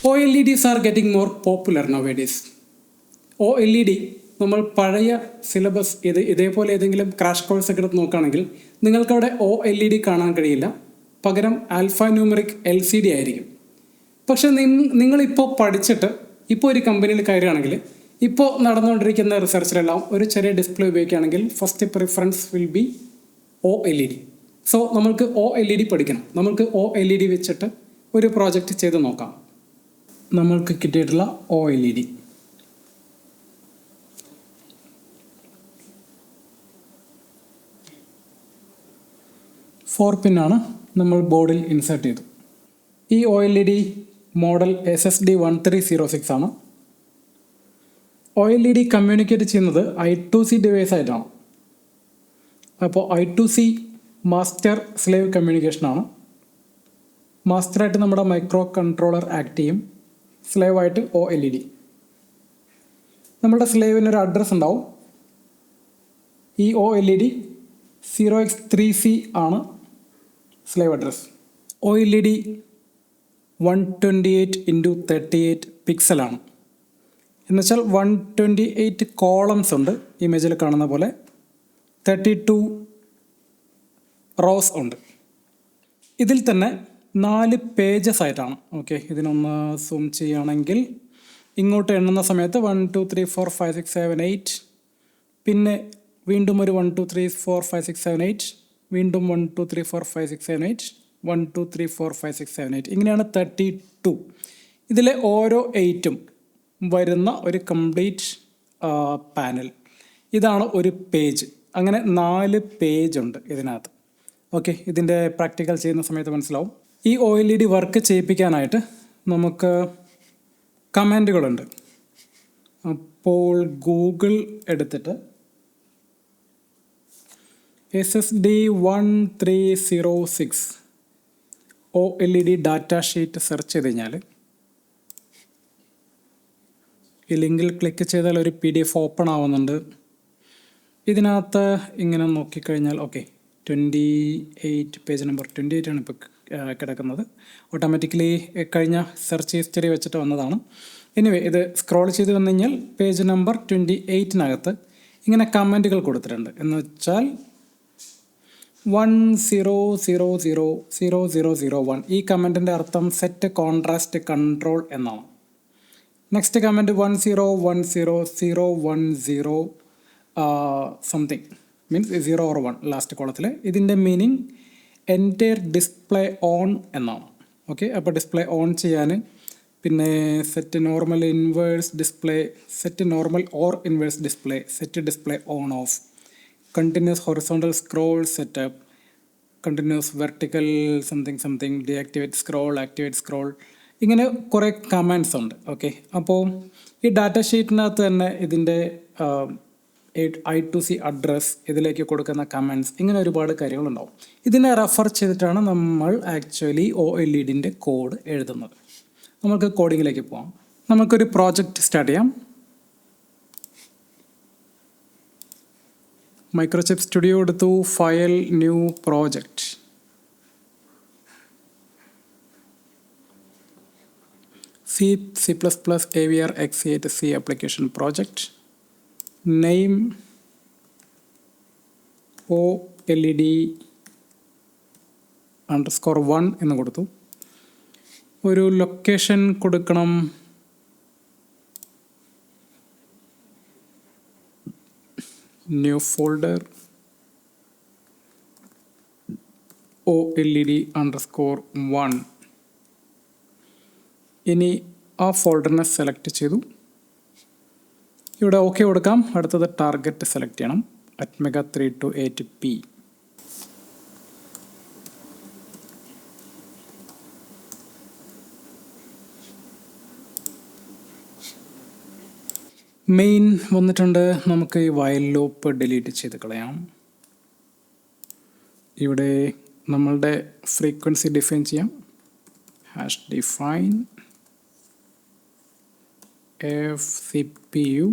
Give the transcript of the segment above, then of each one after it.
OLEDs are getting more popular nowadays. OLED നമ്മൾ പഴയ syllabus ഇതേപോലെ ഏതെങ്കിലും ക്രാഷ് കോഴ്സ് ഒക്കെ എടുത്ത് നോക്കുകയാണെങ്കിൽ നിങ്ങൾക്കവിടെ OLED കാണാൻ കഴിയില്ല, പകരം ആൽഫ ന്യൂമറിക് LCD ആയിരിക്കും. പക്ഷെ നിങ്ങളിപ്പോൾ പഠിച്ചിട്ട് ഇപ്പോൾ ഒരു കമ്പനിയിൽ കയറുകയാണെങ്കിൽ ഇപ്പോൾ നടന്നുകൊണ്ടിരിക്കുന്ന റിസർച്ചിലെല്ലാം ഒരു ചെറിയ ഡിസ്പ്ലേ ഉപയോഗിക്കുകയാണെങ്കിൽ first preference will be OLED. So നമ്മൾക്ക് OLED പഠിക്കണം. നമ്മൾക്ക് OLED വെച്ചിട്ട് ഒരു പ്രോജക്റ്റ് ചെയ്ത് നോക്കാം. നമ്മൾക്ക് കിട്ടിയിട്ടുള്ള OLED 4 പിന്നാണ് നമ്മൾ ബോർഡിൽ ഇൻസേർട്ട് ചെയ്തു. ഈ OLED മോഡൽ SSD1306 ആണ്. OLED കമ്മ്യൂണിക്കേറ്റ് ചെയ്യുന്നത് I2C ഡിവൈസ് ആയിട്ടാണ്. അപ്പോൾ I2C മാസ്റ്റർ സ്ലേവ് കമ്മ്യൂണിക്കേഷനാണ്. മാസ്റ്ററായിട്ട് നമ്മുടെ മൈക്രോ കൺട്രോളർ ആക്ട് ചെയ്യും, സ്ലേവായിട്ട് OLED. നമ്മുടെ സ്ലേവിനൊരു അഡ്രസ്സ് ഉണ്ടാവും. ഈ OLED 0x3C ആണ് സ്ലേവ് അഡ്രസ്. OLED 128x38 പിക്സലാണ്. എന്നുവെച്ചാൽ 128 കോളംസ് ഉണ്ട് ഇമേജിൽ കാണുന്ന പോലെ, 32 റോസ് ഉണ്ട്. ഇതിൽ തന്നെ 4 പേജസ് ആയിട്ടാണ്. ഓക്കെ, ഇതിനൊന്ന് സൂം ചെയ്യുകയാണെങ്കിൽ ഇങ്ങോട്ട് എണ്ണുന്ന സമയത്ത് 1 2 3 4 5 6 7 8, പിന്നെ വീണ്ടും ഒരു 1 2 3 4 5 6 7 8, വീണ്ടും 1 2 3 4 5 6 7 8, 1 2 3 4 5 6 7 8, ഇങ്ങനെയാണ് 32. ഇതിലെ ഓരോ 8ഉം വരുന്ന ഒരു കംപ്ലീറ്റ് പാനൽ. ഇതാണ് ഒരു പേജ്. അങ്ങനെ 4 പേജ് ഉണ്ട് ഇതിനകത്ത്. ഓക്കെ, ഇതിൻ്റെ പ്രാക്ടിക്കൽ ചെയ്യുന്ന സമയത്ത് മനസ്സിലാവും. ഈ OLED വർക്ക് ചെയ്യിപ്പിക്കാനായിട്ട് നമുക്ക് കമാൻഡുകളുണ്ട്. അപ്പോൾ ഗൂഗിൾ എടുത്തിട്ട് SSD1306 OLED data sheet search ചെയ്ത് കഴിഞ്ഞാൽ ഈ ലിങ്കിൽ ക്ലിക്ക് ചെയ്താൽ ഒരു PDF ഓപ്പൺ ആവുന്നുണ്ട്. ഇതിനകത്ത് ഇങ്ങനെ നോക്കിക്കഴിഞ്ഞാൽ ഓക്കെ, 28 പേജ് നമ്പർ 28 ആണ് ഇപ്പോൾ കിടക്കുന്നത്. ഓട്ടോമാറ്റിക്കലി കഴിഞ്ഞ സെർച്ച് ഹിസ്റ്ററി വെച്ചിട്ട് വന്നതാണ്. എനിവേ, ഇത് സ്ക്രോൾ ചെയ്ത് വന്നു കഴിഞ്ഞാൽ പേജ് നമ്പർ 28-നകത്ത് ഇങ്ങനെ കമൻറ്റുകൾ കൊടുത്തിട്ടുണ്ട്. എന്ന് വെച്ചാൽ 10000001. ഈ കമൻറ്റിൻ്റെ അർത്ഥം സെറ്റ് കോൺട്രാസ്റ്റ് കൺട്രോൾ എന്നാണ്. Next comment 101010 something means 0 or 1 last കോളത്തിൽ. ഇതിൻ്റെ മീനിങ് എൻ്റയർ ഡിസ്പ്ലേ ഓൺ എന്നാണ്. ഓക്കെ, അപ്പോൾ ഡിസ്പ്ലേ ഓൺ ചെയ്യാൻ പിന്നെ set normal inverse display, set normal or inverse display, set display on of, continuous horizontal scroll setup, continuous vertical something, deactivate scroll, activate scroll, ഇങ്ങനെ കുറേ commands ഉണ്ട്. Okay, അപ്പോൾ ഈ data ഷീറ്റിനകത്ത് തന്നെ ഇതിൻ്റെ I2C അഡ്രസ്, ഇതിലേക്ക് കൊടുക്കുന്ന കമാൻഡ്സ്, ഇങ്ങനെ ഒരുപാട് കാര്യങ്ങളുണ്ടാവും. ഇതിനെ റെഫർ ചെയ്തിട്ടാണ് നമ്മൾ ആക്ച്വലി OLEDൻ്റെ കോഡ് എഴുതുന്നത്. നമുക്ക് കോഡിങ്ങിലേക്ക് പോകാം. നമുക്കൊരു പ്രോജക്റ്റ് സ്റ്റാർട്ട് ചെയ്യാം. മൈക്രോചിപ്പ് സ്റ്റുഡിയോ എടുത്തു, file, new project. C++ AVR X86 application project. Name OLED_1 എന്ന് കൊടുത്തു. ഒരു ലൊക്കേഷൻ കൊടുക്കണം. New folder OLED_1. ഇനി ആ ഫോൾഡറിനെ സെലക്ട് ചെയ്തു. ഇവിടെ ഓക്കെ കൊടുക്കാം. അടുത്തത് ടാർഗറ്റ് സെലക്ട് ചെയ്യണം. Atmega 3208P. മെയിൻ വന്നിട്ടുണ്ട്. നമുക്ക് ഈ വൈൽ ലൂപ്പ് ഡിലീറ്റ് ചെയ്ത് കളയാം. ഇവിടെ നമ്മളുടെ ഫ്രീക്വൻസി ഡിഫൈൻ ചെയ്യാം. #define fCPU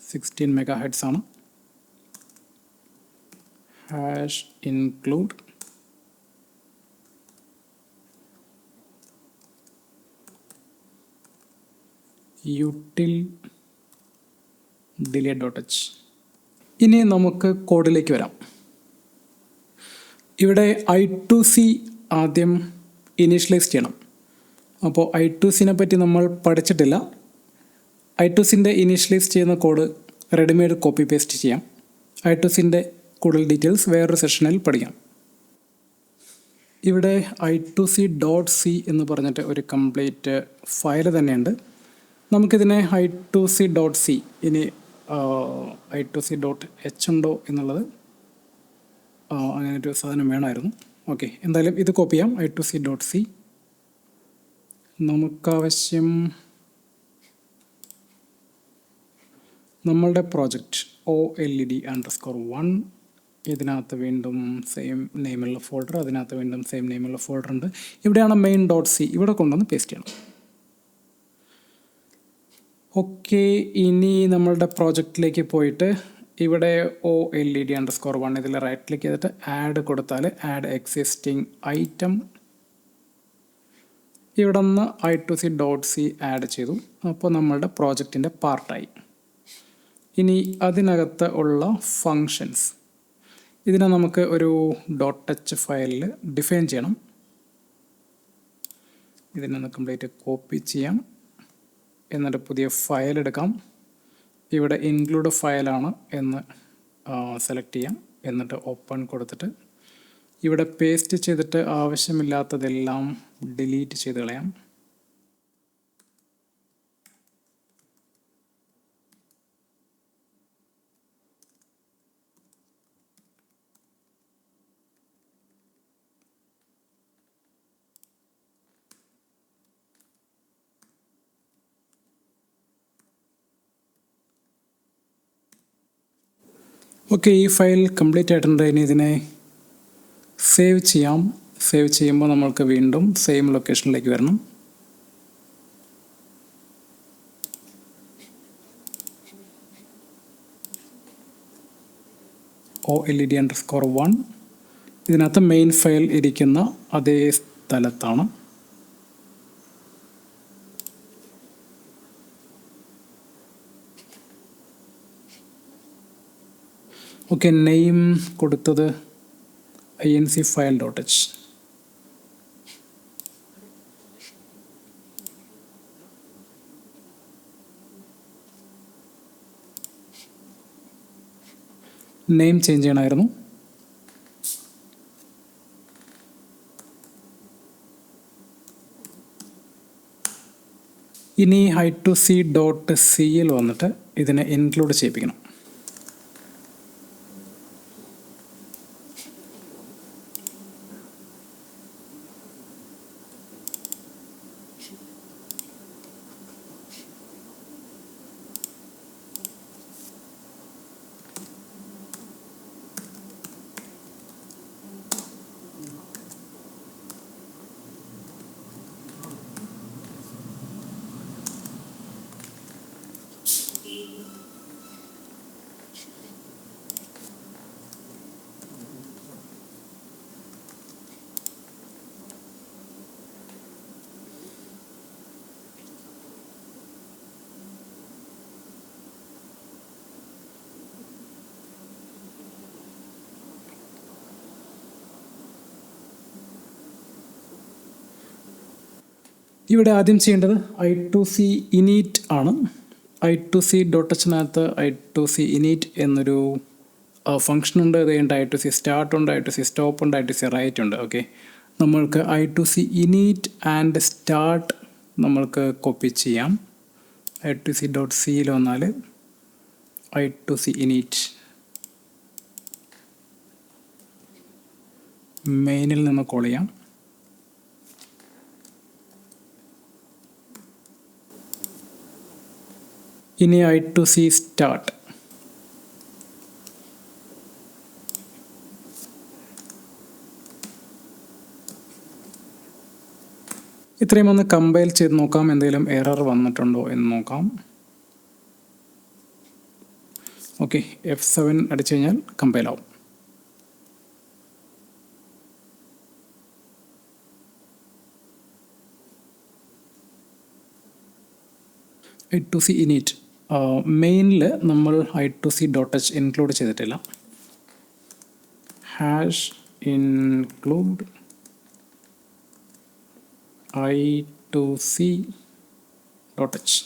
(16 MHz) ആണ്. #include util delete.h. ഇനി നമുക്ക് കോഡിലേക്ക് വരാം. ഇവിടെ I2C ആദ്യം ഇനീഷ്യലൈസ് ചെയ്യണം. അപ്പോൾ I2Cനെ പറ്റി നമ്മൾ പഠിച്ചിട്ടില്ല. I2Cൻ്റെ ഇനീഷ്യലൈസ് ചെയ്യുന്ന കോഡ് റെഡിമെയ്ഡ് കോപ്പി പേസ്റ്റ് ചെയ്യാം. I2Cൻ്റെ കൂടുതൽ ഡീറ്റെയിൽസ് വേറൊരു സെഷനിൽ പഠിക്കാം. ഇവിടെ I2C.c എന്ന് പറഞ്ഞിട്ട് ഒരു കംപ്ലീറ്റ് ഫയൽ തന്നെയുണ്ട്. നമുക്കിതിനെ I2C.c ഇനി I2C.h ഉണ്ടോ എന്നുള്ളത് അങ്ങനെ ഒരു സാധനം വേണമായിരുന്നു. ഓക്കെ, എന്തായാലും ഇത് കോപ്പി ചെയ്യാം. I2C.c നമുക്കാവശ്യം നമ്മളുടെ പ്രോജക്റ്റ് OLED_1. ഇതിനകത്ത് വീണ്ടും സെയിം നെയിമുള്ള ഫോൾഡർ, അതിനകത്ത് വീണ്ടും സെയിം നെയിമുള്ള ഫോൾഡർ ഉണ്ട്. ഇവിടെയാണ് main.c, ഇവിടെ കൊണ്ടുവന്ന് പേസ്റ്റ് ചെയ്യണം. ഓക്കെ, ഇനി നമ്മളുടെ പ്രോജക്റ്റിലേക്ക് പോയിട്ട് ഇവിടെ OLED_1 ഇതിൽ റൈറ്റ് ക്ലിക്ക് ചെയ്തിട്ട് ആഡ് കൊടുത്താൽ ആഡ് എക്സിസ്റ്റിംഗ് ഐറ്റം, ഇവിടെ നിന്ന് I2C.c ആഡ് ചെയ്തു. അപ്പോൾ നമ്മളുടെ പ്രോജക്റ്റിൻ്റെ പാർട്ടായി. ഇനി അതിനകത്ത് ഉള്ള ഫങ്ഷൻസ് ഇതിനെ നമുക്ക് ഒരു .h ഫയലിൽ ഡിഫൈൻ ചെയ്യണം. ഇതിനൊന്ന് കംപ്ലീറ്റ് കോപ്പി ചെയ്യാം. എന്നിട്ട് പുതിയ ഫയൽ എടുക്കാം. ഇവിടെ ഇൻക്ലൂഡ് ഫയലാണ് എന്ന് സെലക്ട് ചെയ്യാം. എന്നിട്ട് ഓപ്പൺ കൊടുത്തിട്ട് ഇവിടെ പേസ്റ്റ് ചെയ്തിട്ട് ആവശ്യമില്ലാത്തതെല്ലാം ഡിലീറ്റ് ചെയ്ത് കളയാം. ഓക്കെ, ഈ ഫയൽ കംപ്ലീറ്റ് ആയിട്ടുണ്ട്. ഇനി ഇതിനെ സേവ് ചെയ്യാം. സേവ് ചെയ്യുമ്പോൾ നമ്മൾക്ക് വീണ്ടും സെയിം ലൊക്കേഷനിലേക്ക് വരണം. OLED_1 ഇതിനകത്ത് മെയിൻ ഫയൽ ഇരിക്കുന്ന അതേ സ്ഥലത്താണ്. ഓക്കെ, നെയിം കൊടുത്തത് inc file.h. നെയിം ചേഞ്ച് ചെയ്യണമായിരുന്നു. ഇനി I2C.cൽ വന്നിട്ട് ഇതിനെ ഇൻക്ലൂഡ് ചെയ്യിപ്പിക്കണം. ഇവിടെ ആദ്യം ചെയ്യേണ്ടത് I2C init ആണ്. I2C.h-നകത്ത് I2C init എന്നൊരു ഫംഗ്ഷൻ ഉണ്ട്. അത് കഴിഞ്ഞിട്ട് I2C start ഉണ്ട്, I2C stop ഉണ്ട്, I2C write ഉണ്ട്. ഓക്കെ, നമ്മൾക്ക് I2C init ആൻഡ് start നമ്മൾക്ക് കോപ്പി ചെയ്യാം. I2C.cയിൽ വന്നാൽ I2C init മെയിനിൽ നിന്ന് കോൾ ചെയ്യാം. ഇനി I2C start. ഇത്രയും ഒന്ന് കമ്പൈൽ ചെയ്ത് നോക്കാം, എന്തെങ്കിലും എറർ വന്നിട്ടുണ്ടോ എന്ന് നോക്കാം. ഓക്കെ, F7 അടിച്ചു കഴിഞ്ഞാൽ കമ്പൈൽ ആവും. I2C init മെയിനിൽ നമ്മൾ I2C ഡോട്ട് എച്ച് ഇൻക്ലൂഡ് ചെയ്തിട്ടില്ല. Hash include I2C dot H.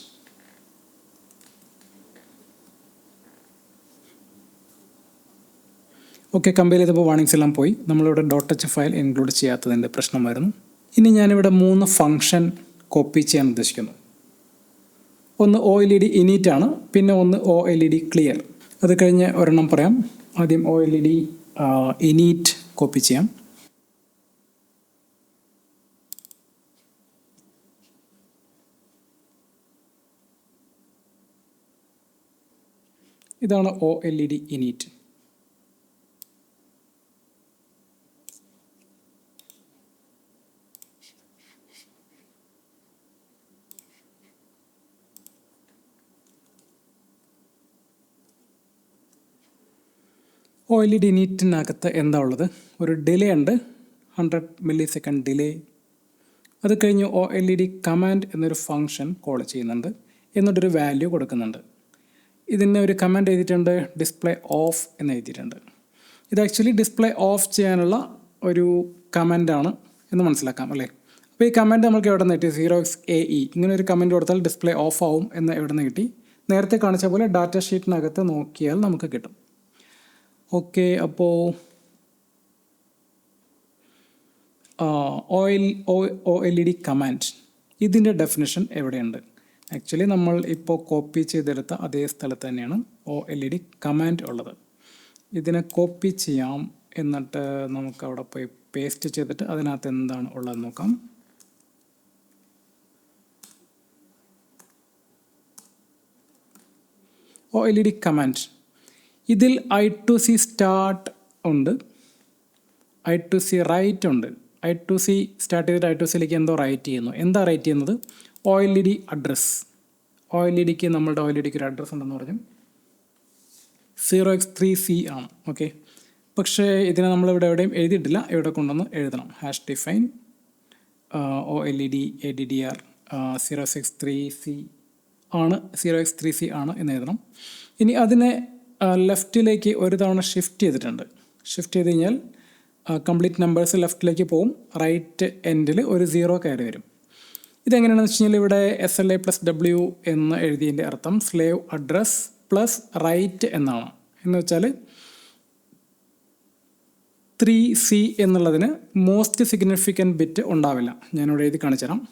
Okay, compare ചെയ്തപ്പോൾ വാർണിങ്സ് എല്ലാം പോയി. നമ്മളിവിടെ ഡോട്ട് എച്ച് ഫയൽ ഇൻക്ലൂഡ് ചെയ്യാത്തതിൻ്റെ പ്രശ്നമായിരുന്നു. ഇനി ഞാനിവിടെ 3 ഫംഗ്ഷൻ കോപ്പി ചെയ്യാൻ ഉദ്ദേശിക്കുന്നു. ഒന്ന് OLED init ആണ്, പിന്നെ ഒന്ന് OLED clear. അത് കഴിഞ്ഞ് ഒരെണ്ണം പറയാം. ആദ്യം OLED init കോപ്പി ചെയ്യാം. ഇതാണ് OLED init. OLED initനകത്ത് എന്താ ഉള്ളത്? ഒരു ഡിലേ ഉണ്ട്, 100 millisecond ഡിലേ. അത് കഴിഞ്ഞ് OLED കമാൻഡ് എന്നൊരു ഫംഗ്ഷൻ കോൾ ചെയ്യുന്നുണ്ട്, എന്നിട്ടൊരു വാല്യൂ കൊടുക്കുന്നുണ്ട്. ഇതിന് ഒരു കമാൻഡ് എഴുതിയിട്ടുണ്ട്, ഡിസ്പ്ലേ ഓഫ് എന്ന് എഴുതിയിട്ടുണ്ട്. ഇത് ആക്ച്വലി ഡിസ്പ്ലേ ഓഫ് ചെയ്യാനുള്ള ഒരു കമാൻഡാണ് എന്ന് മനസ്സിലാക്കാം അല്ലേ? അപ്പോൾ ഈ കമാൻഡ് നമുക്ക് എവിടെ നിന്ന് കിട്ടി? 0xAE ഇങ്ങനെ ഒരു കമാൻഡ് കൊടുത്താൽ ഡിസ്പ്ലേ ഓഫ് ആവും എന്ന് എവിടെ നിന്ന് കിട്ടി? നേരത്തെ കാണിച്ച പോലെ ഡാറ്റ ഷീറ്റിനകത്ത് നോക്കിയാൽ നമുക്ക് കിട്ടും. ഓക്കെ, അപ്പോൾ OLED കമാൻഡ് ഇതിൻ്റെ ഡെഫിനിഷൻ എവിടെയുണ്ട്? ആക്ച്വലി നമ്മൾ ഇപ്പോൾ കോപ്പി ചെയ്തെടുത്ത അതേ സ്ഥലത്ത് തന്നെയാണ് OLED കമാൻഡ് ഉള്ളത്. ഇതിനെ കോപ്പി ചെയ്യാം, എന്നിട്ട് നമുക്ക് അവിടെ പോയി പേസ്റ്റ് ചെയ്തിട്ട് അതിനകത്ത് എന്താണ് ഉള്ളത് നോക്കാം. OLED കമാൻഡ് ഇതിൽ I2C സ്റ്റാർട്ട് ഉണ്ട്, I2C റൈറ്റ് ഉണ്ട്. I2C സ്റ്റാർട്ട് ചെയ്തിട്ട് I2Cയിലേക്ക് എന്തോ റൈറ്റ് ചെയ്യുന്നു. എന്താ റൈറ്റ് ചെയ്യുന്നത്? OLED address. OLEDക്ക് നമ്മളുടെ OLEDക്ക് ഒരു അഡ്രസ്സ് ഉണ്ടെന്ന് പറഞ്ഞു, 0x3C ആണ്. ഓക്കെ, പക്ഷേ ഇതിനെ നമ്മളിവിടെ എവിടെയും എഴുതിയിട്ടില്ല, ഇവിടെ കൊണ്ടുവന്ന് എഴുതണം. Hash define OLED ADDR 0x3C ആണ്, 0x3C ആണ് എന്ന് എഴുതണം. ഇനി അതിനെ ലെഫ്റ്റിലേക്ക് ഒരു തവണ ഷിഫ്റ്റ് ചെയ്തിട്ടുണ്ട്. ഷിഫ്റ്റ് ചെയ്ത് കഴിഞ്ഞാൽ കംപ്ലീറ്റ് നമ്പേഴ്സ് ലെഫ്റ്റിലേക്ക് പോവും, റൈറ്റ് എൻഡിൽ ഒരു 0 കയറി വരും. ഇതെങ്ങനെയാണെന്ന് വെച്ച് കഴിഞ്ഞാൽ ഇവിടെ SLA+W എന്ന് എഴുതിയതിൻ്റെ അർത്ഥം സ്ലേവ് അഡ്രസ് പ്ലസ് റൈറ്റ് എന്നാണ്. എന്ന് വെച്ചാൽ 3C എന്നുള്ളതിന് മോസ്റ്റ് സിഗ്നിഫിക്കൻറ്റ് ബിറ്റ് ഉണ്ടാവില്ല. ഞാനിവിടെ എഴുതി കാണിച്ചു തരാം.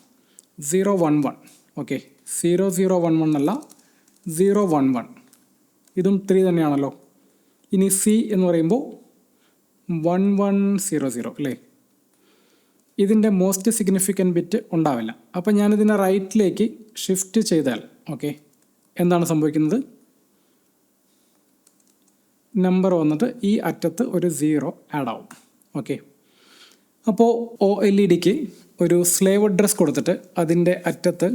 011. ഓക്കെ, 0011 അല്ല, 011. ഇതും 3 തന്നെയാണല്ലോ. ഇനി C എന്ന് പറയുമ്പോൾ 1100 അല്ലേ? ഇതിൻ്റെ മോസ്റ്റ് സിഗ്നിഫിക്കൻറ്റ് ബിറ്റ് ഉണ്ടാവില്ല. അപ്പം ഞാനിതിനെ റൈറ്റിലേക്ക് ഷിഫ്റ്റ് ചെയ്താൽ ഓക്കെ എന്താണ് സംഭവിക്കുന്നത്? നമ്പർ വന്നിട്ട് ഈ അറ്റത്ത് ഒരു 0 ആഡ് ആവും. ഓക്കെ, അപ്പോൾ OLEDക്ക് ഒരു സ്ലേവ് അഡ്രസ് കൊടുത്തിട്ട് അതിൻ്റെ അറ്റത്ത്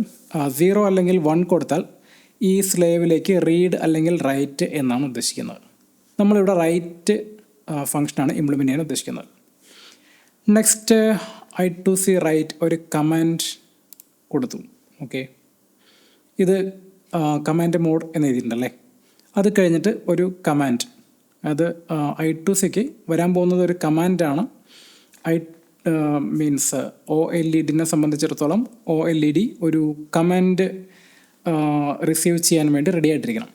0 അല്ലെങ്കിൽ 1 കൊടുത്താൽ ഈ സ്ലേവിലേക്ക് റീഡ് അല്ലെങ്കിൽ റൈറ്റ് എന്നാണ് ഉദ്ദേശിക്കുന്നത്. നമ്മളിവിടെ റൈറ്റ് ഫങ്ഷനാണ് ഇംപ്ലിമെൻ്റ് ചെയ്യാൻ ഉദ്ദേശിക്കുന്നത്. നെക്സ്റ്റ് I2C റൈറ്റ് ഒരു കമാൻഡ് കൊടുത്തു. ഓക്കെ, ഇത് കമാൻഡ് മോഡ് എന്ന് എഴുതിയിട്ടുണ്ടല്ലേ. അത് കഴിഞ്ഞിട്ട് ഒരു കമാൻഡ്, അത് I2Cക്ക് വരാൻ പോകുന്നത് ഒരു കമാൻഡാണ്. മീൻസ് OLEDനെ സംബന്ധിച്ചിടത്തോളം OLED ഒരു കമാൻഡ് റിസീവ് ചെയ്യാൻ വേണ്ടി റെഡി ആയിട്ടിരിക്കണം.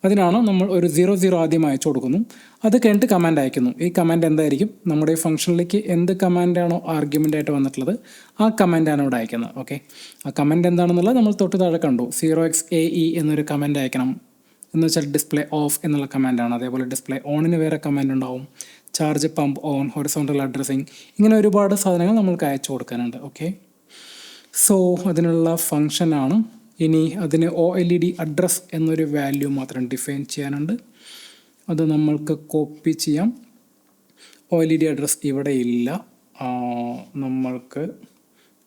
അതിനാണ് നമ്മൾ ഒരു 00 ആദ്യം അയച്ചു കൊടുക്കുന്നു, അത് കഴിഞ്ഞിട്ട് കമാൻഡ് അയക്കുന്നു. ഈ കമാൻഡ് എന്തായിരിക്കും? നമ്മുടെ ഈ ഫംഗ്ഷനിലേക്ക് എന്ത് കമാൻഡാണോ ആർഗ്യുമെൻ്റ് ആയിട്ട് വന്നിട്ടുള്ളത് ആ കമാൻഡാണ് ഇവിടെ അയക്കുന്നത്. ഓക്കെ, ആ കമാൻഡ് എന്താണെന്നുള്ളത് നമ്മൾ തൊട്ട് താഴെ കണ്ടു. 0xAE എന്നൊരു കമാൻഡ് അയക്കണം എന്ന് വെച്ചാൽ ഡിസ്പ്ലേ ഓഫ് എന്നുള്ള കമാൻഡാണ്. അതേപോലെ ഡിസ്പ്ലേ ഓണിന് വേറെ കമാൻഡ് ഉണ്ടാവും, charge pump on, horizontal addressing, ഇങ്ങനെ ഒരുപാട് സാധനങ്ങൾ നമ്മൾക്ക് അയച്ചു കൊടുക്കാനുണ്ട്. ഓക്കെ, സോ അതിനുള്ള ഫങ്ഷനാണ്. ഇനി അതിന് OLED അഡ്രസ് എന്നൊരു വാല്യൂ മാത്രം ഡിഫൈൻ ചെയ്യാനുണ്ട്. അത് നമ്മൾക്ക് കോപ്പി ചെയ്യാം. OLED അഡ്രസ് ഇവിടെ ഇല്ല, നമ്മൾക്ക്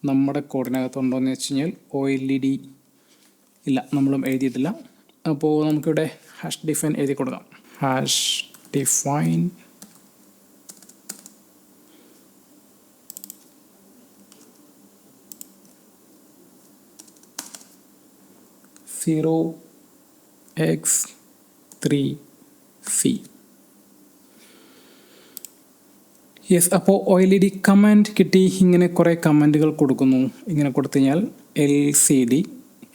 നമ്മുടെ കോഡിനകത്തുണ്ടോ എന്ന് വെച്ച് കഴിഞ്ഞാൽ OLED ഇല്ല, നമ്മളും എഴുതിയിട്ടില്ല. അപ്പോൾ നമുക്കിവിടെ ഹാഷ് ഡിഫൈൻ എഴുതി കൊടുക്കാം. Hash define 0x3c. യെസ്, അപ്പോൾ OLED കമാൻഡ് കിട്ടി. ഇങ്ങനെ കുറേ കമൻറ്റുകൾ കൊടുക്കുന്നു. ഇങ്ങനെ കൊടുത്തു കഴിഞ്ഞാൽ LCD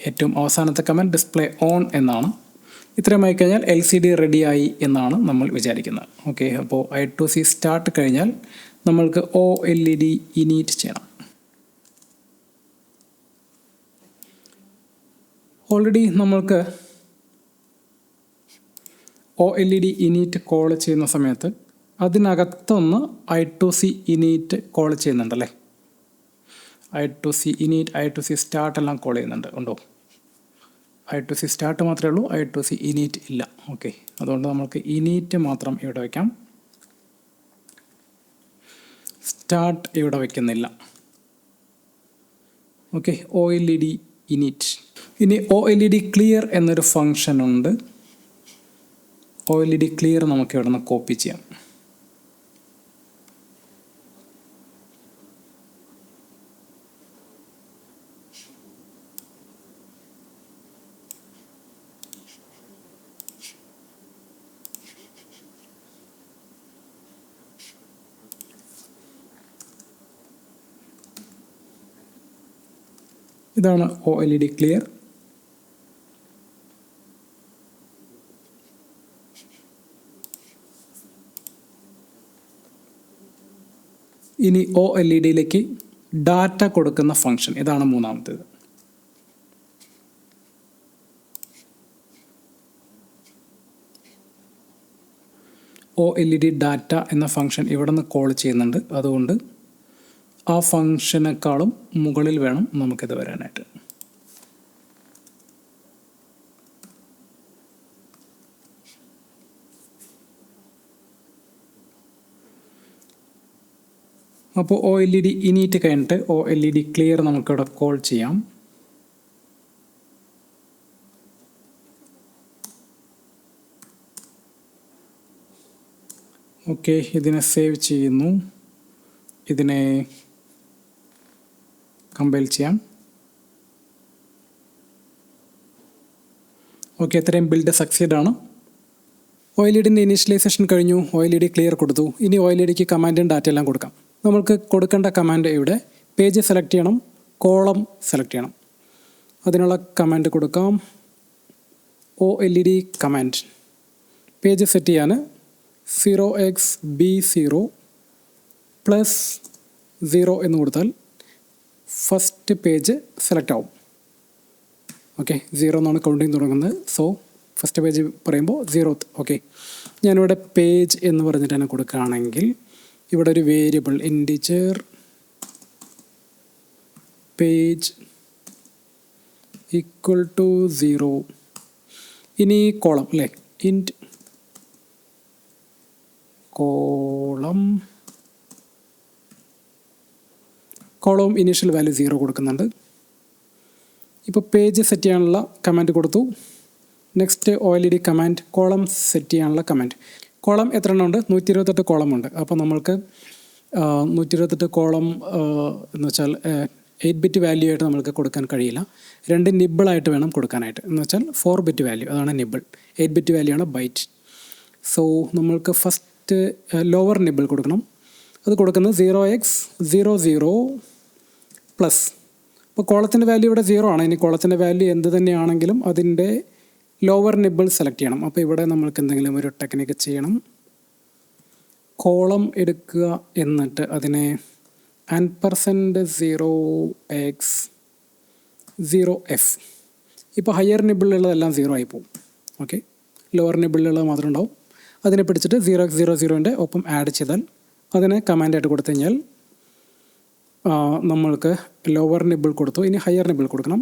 ഏറ്റവും അവസാനത്തെ കമൻറ്റ് ഡിസ്പ്ലേ ഓൺ എന്നാണ്. ഇത്രയുമായി കഴിഞ്ഞാൽ LCD റെഡിയായി എന്നാണ് നമ്മൾ വിചാരിക്കുന്നത്. ഓക്കെ, അപ്പോൾ I2C സ്റ്റാർട്ട് കഴിഞ്ഞാൽ നമ്മൾക്ക് OLED ഇനീറ്റ് ചെയ്യണം. ഓൾറെഡി നമ്മൾക്ക് OLED ഇനീറ്റ് കോൾ ചെയ്യുന്ന സമയത്ത് അതിനകത്തൊന്ന് I2C ഇനീറ്റ് കോൾ ചെയ്യുന്നുണ്ടല്ലേ. I2C ഇനീറ്റ്, I2C സ്റ്റാർട്ട് എല്ലാം കോൾ ചെയ്യുന്നുണ്ട്. ഉണ്ടോ? I2C സ്റ്റാർട്ട് മാത്രമേ ഉള്ളൂ, I2C ഇനീറ്റ് ഇല്ല. ഓക്കെ, അതുകൊണ്ട് നമുക്ക് ഇനീറ്റ് മാത്രം ഇവിടെ വയ്ക്കാം, സ്റ്റാർട്ട് ഇവിടെ വയ്ക്കുന്നില്ല. Okay, OLED ഇനീറ്റ്. ഇനി OLED ക്ലിയർ എന്നൊരു ഫങ്ഷൻ ഉണ്ട്. OLED ക്ലിയർ നമുക്ക് ഇവിടെ നിന്ന് കോപ്പി ചെയ്യാം. ഇതാണ് OLED ക്ലിയർ. ഇനി OLEDയിലേക്ക് ഡാറ്റ കൊടുക്കുന്ന ഫംഗ്ഷൻ, ഇതാണ് മൂന്നാമത്തേത്. OLED ഡാറ്റ എന്ന ഫംഗ്ഷൻ ഇവിടെ നിന്ന് കോൾ ചെയ്യുന്നുണ്ട്. അതുകൊണ്ട് ആ ഫംഗ്ഷനേക്കാളും മുകളിൽ വേണം നമുക്കിത് വരാനായിട്ട്. അപ്പോൾ OLED ഇനീറ്റ് കഴിഞ്ഞിട്ട് OLED ക്ലിയർ നമുക്കിവിടെ കോൾ ചെയ്യാം. ഓക്കെ, ഇതിനെ സേവ് ചെയ്യുന്നു. ഇതിനെ കമ്പൈൽ ചെയ്യാം. ഓക്കെ, ഇത്രയും ബിൽഡ് സക്സീഡ് ആണ്. OLEDൻ്റെ ഇനീഷ്യലൈസേഷൻ കഴിഞ്ഞു. OLED ക്ലിയർ കൊടുത്തു. ഇനി OLEDക്ക് കമാൻഡും ഡാറ്റ എല്ലാം കൊടുക്കാം. നമ്മൾക്ക് കൊടുക്കേണ്ട കമാൻഡ് ഇവിടെ പേജ് സെലക്ട് ചെയ്യണം, കോളം സെലക്ട് ചെയ്യണം. അതിനുള്ള കമാൻഡ് കൊടുക്കാം. OLED കമാൻഡ് പേജ് സെറ്റ് ചെയ്യാൻ 0xb0+0 എന്ന് കൊടുത്താൽ ഫസ്റ്റ് പേജ് സെലക്ട് ആവും. ഓക്കെ, 0 എന്നാണ് കൗണ്ടിങ് തുടങ്ങുന്നത്. സോ ഫസ്റ്റ് പേജ് പറയുമ്പോൾ 0th. ഓക്കെ, ഞാനിവിടെ പേജ് എന്ന് പറഞ്ഞിട്ട് തന്നെ കൊടുക്കുകയാണെങ്കിൽ ഇവിടെ ഒരു variable integer page equal to 0. ഇനി കോളം അല്ലേ, ഇൻറ്റ് കോളവും ഇനീഷ്യൽ വാല്യൂ 0 കൊടുക്കുന്നുണ്ട്. ഇപ്പോൾ പേജ് സെറ്റ് ചെയ്യാനുള്ള കമാൻഡ് കൊടുത്തു. Next OLED command column set ചെയ്യാനുള്ള കമാൻഡ്. കോളം എത്ര എണ്ണം ഉണ്ട്? 128 കോളം ഉണ്ട്. അപ്പോൾ നമ്മൾക്ക് 128 കോളം എന്ന് വെച്ചാൽ 8 ബിറ്റ് വാല്യൂ ആയിട്ട് നമ്മൾക്ക് കൊടുക്കാൻ കഴിയില്ല. 2 നിബിളായിട്ട് വേണം കൊടുക്കാനായിട്ട്. എന്ന് വെച്ചാൽ 4 ബിറ്റ് വാല്യൂ, അതാണ് നിബിൾ. 8 ബിറ്റ് വാല്യൂ ആണ് ബൈറ്റ്. സോ നമ്മൾക്ക് ഫസ്റ്റ് ലോവർ നിബിൾ കൊടുക്കണം. അത് കൊടുക്കുന്നത് 0x00+. അപ്പോൾ കോളത്തിൻ്റെ വാല്യൂ ഇവിടെ 0 ആണ്. ഇനി കോളത്തിൻ്റെ വാല്യൂ എന്ത് തന്നെയാണെങ്കിലും അതിൻ്റെ ലോവർ നിബിൾ സെലക്ട് ചെയ്യണം. അപ്പോൾ ഇവിടെ നമ്മൾക്ക് എന്തെങ്കിലും ഒരു ടെക്നിക്ക് ചെയ്യണം. കോളം എടുക്കുക, എന്നിട്ട് അതിനെ %0x0f. ഇപ്പോൾ ഹയർ നിബിളിലുള്ളതെല്ലാം 0 ആയി പോകും. ഓക്കെ, ലോവർ നിബിളിലുള്ളത് മാത്രം ഉണ്ടാവും. അതിനെ പിടിച്ചിട്ട് 0x00ൻ്റെ ഒപ്പം ആഡ് ചെയ്താൽ അതിനെ കമാൻഡായിട്ട് കൊടുത്തു കഴിഞ്ഞാൽ നമ്മൾക്ക് ലോവർ നിബിൾ കൊടുത്തു. ഇനി ഹയർ നിബിൾ കൊടുക്കണം.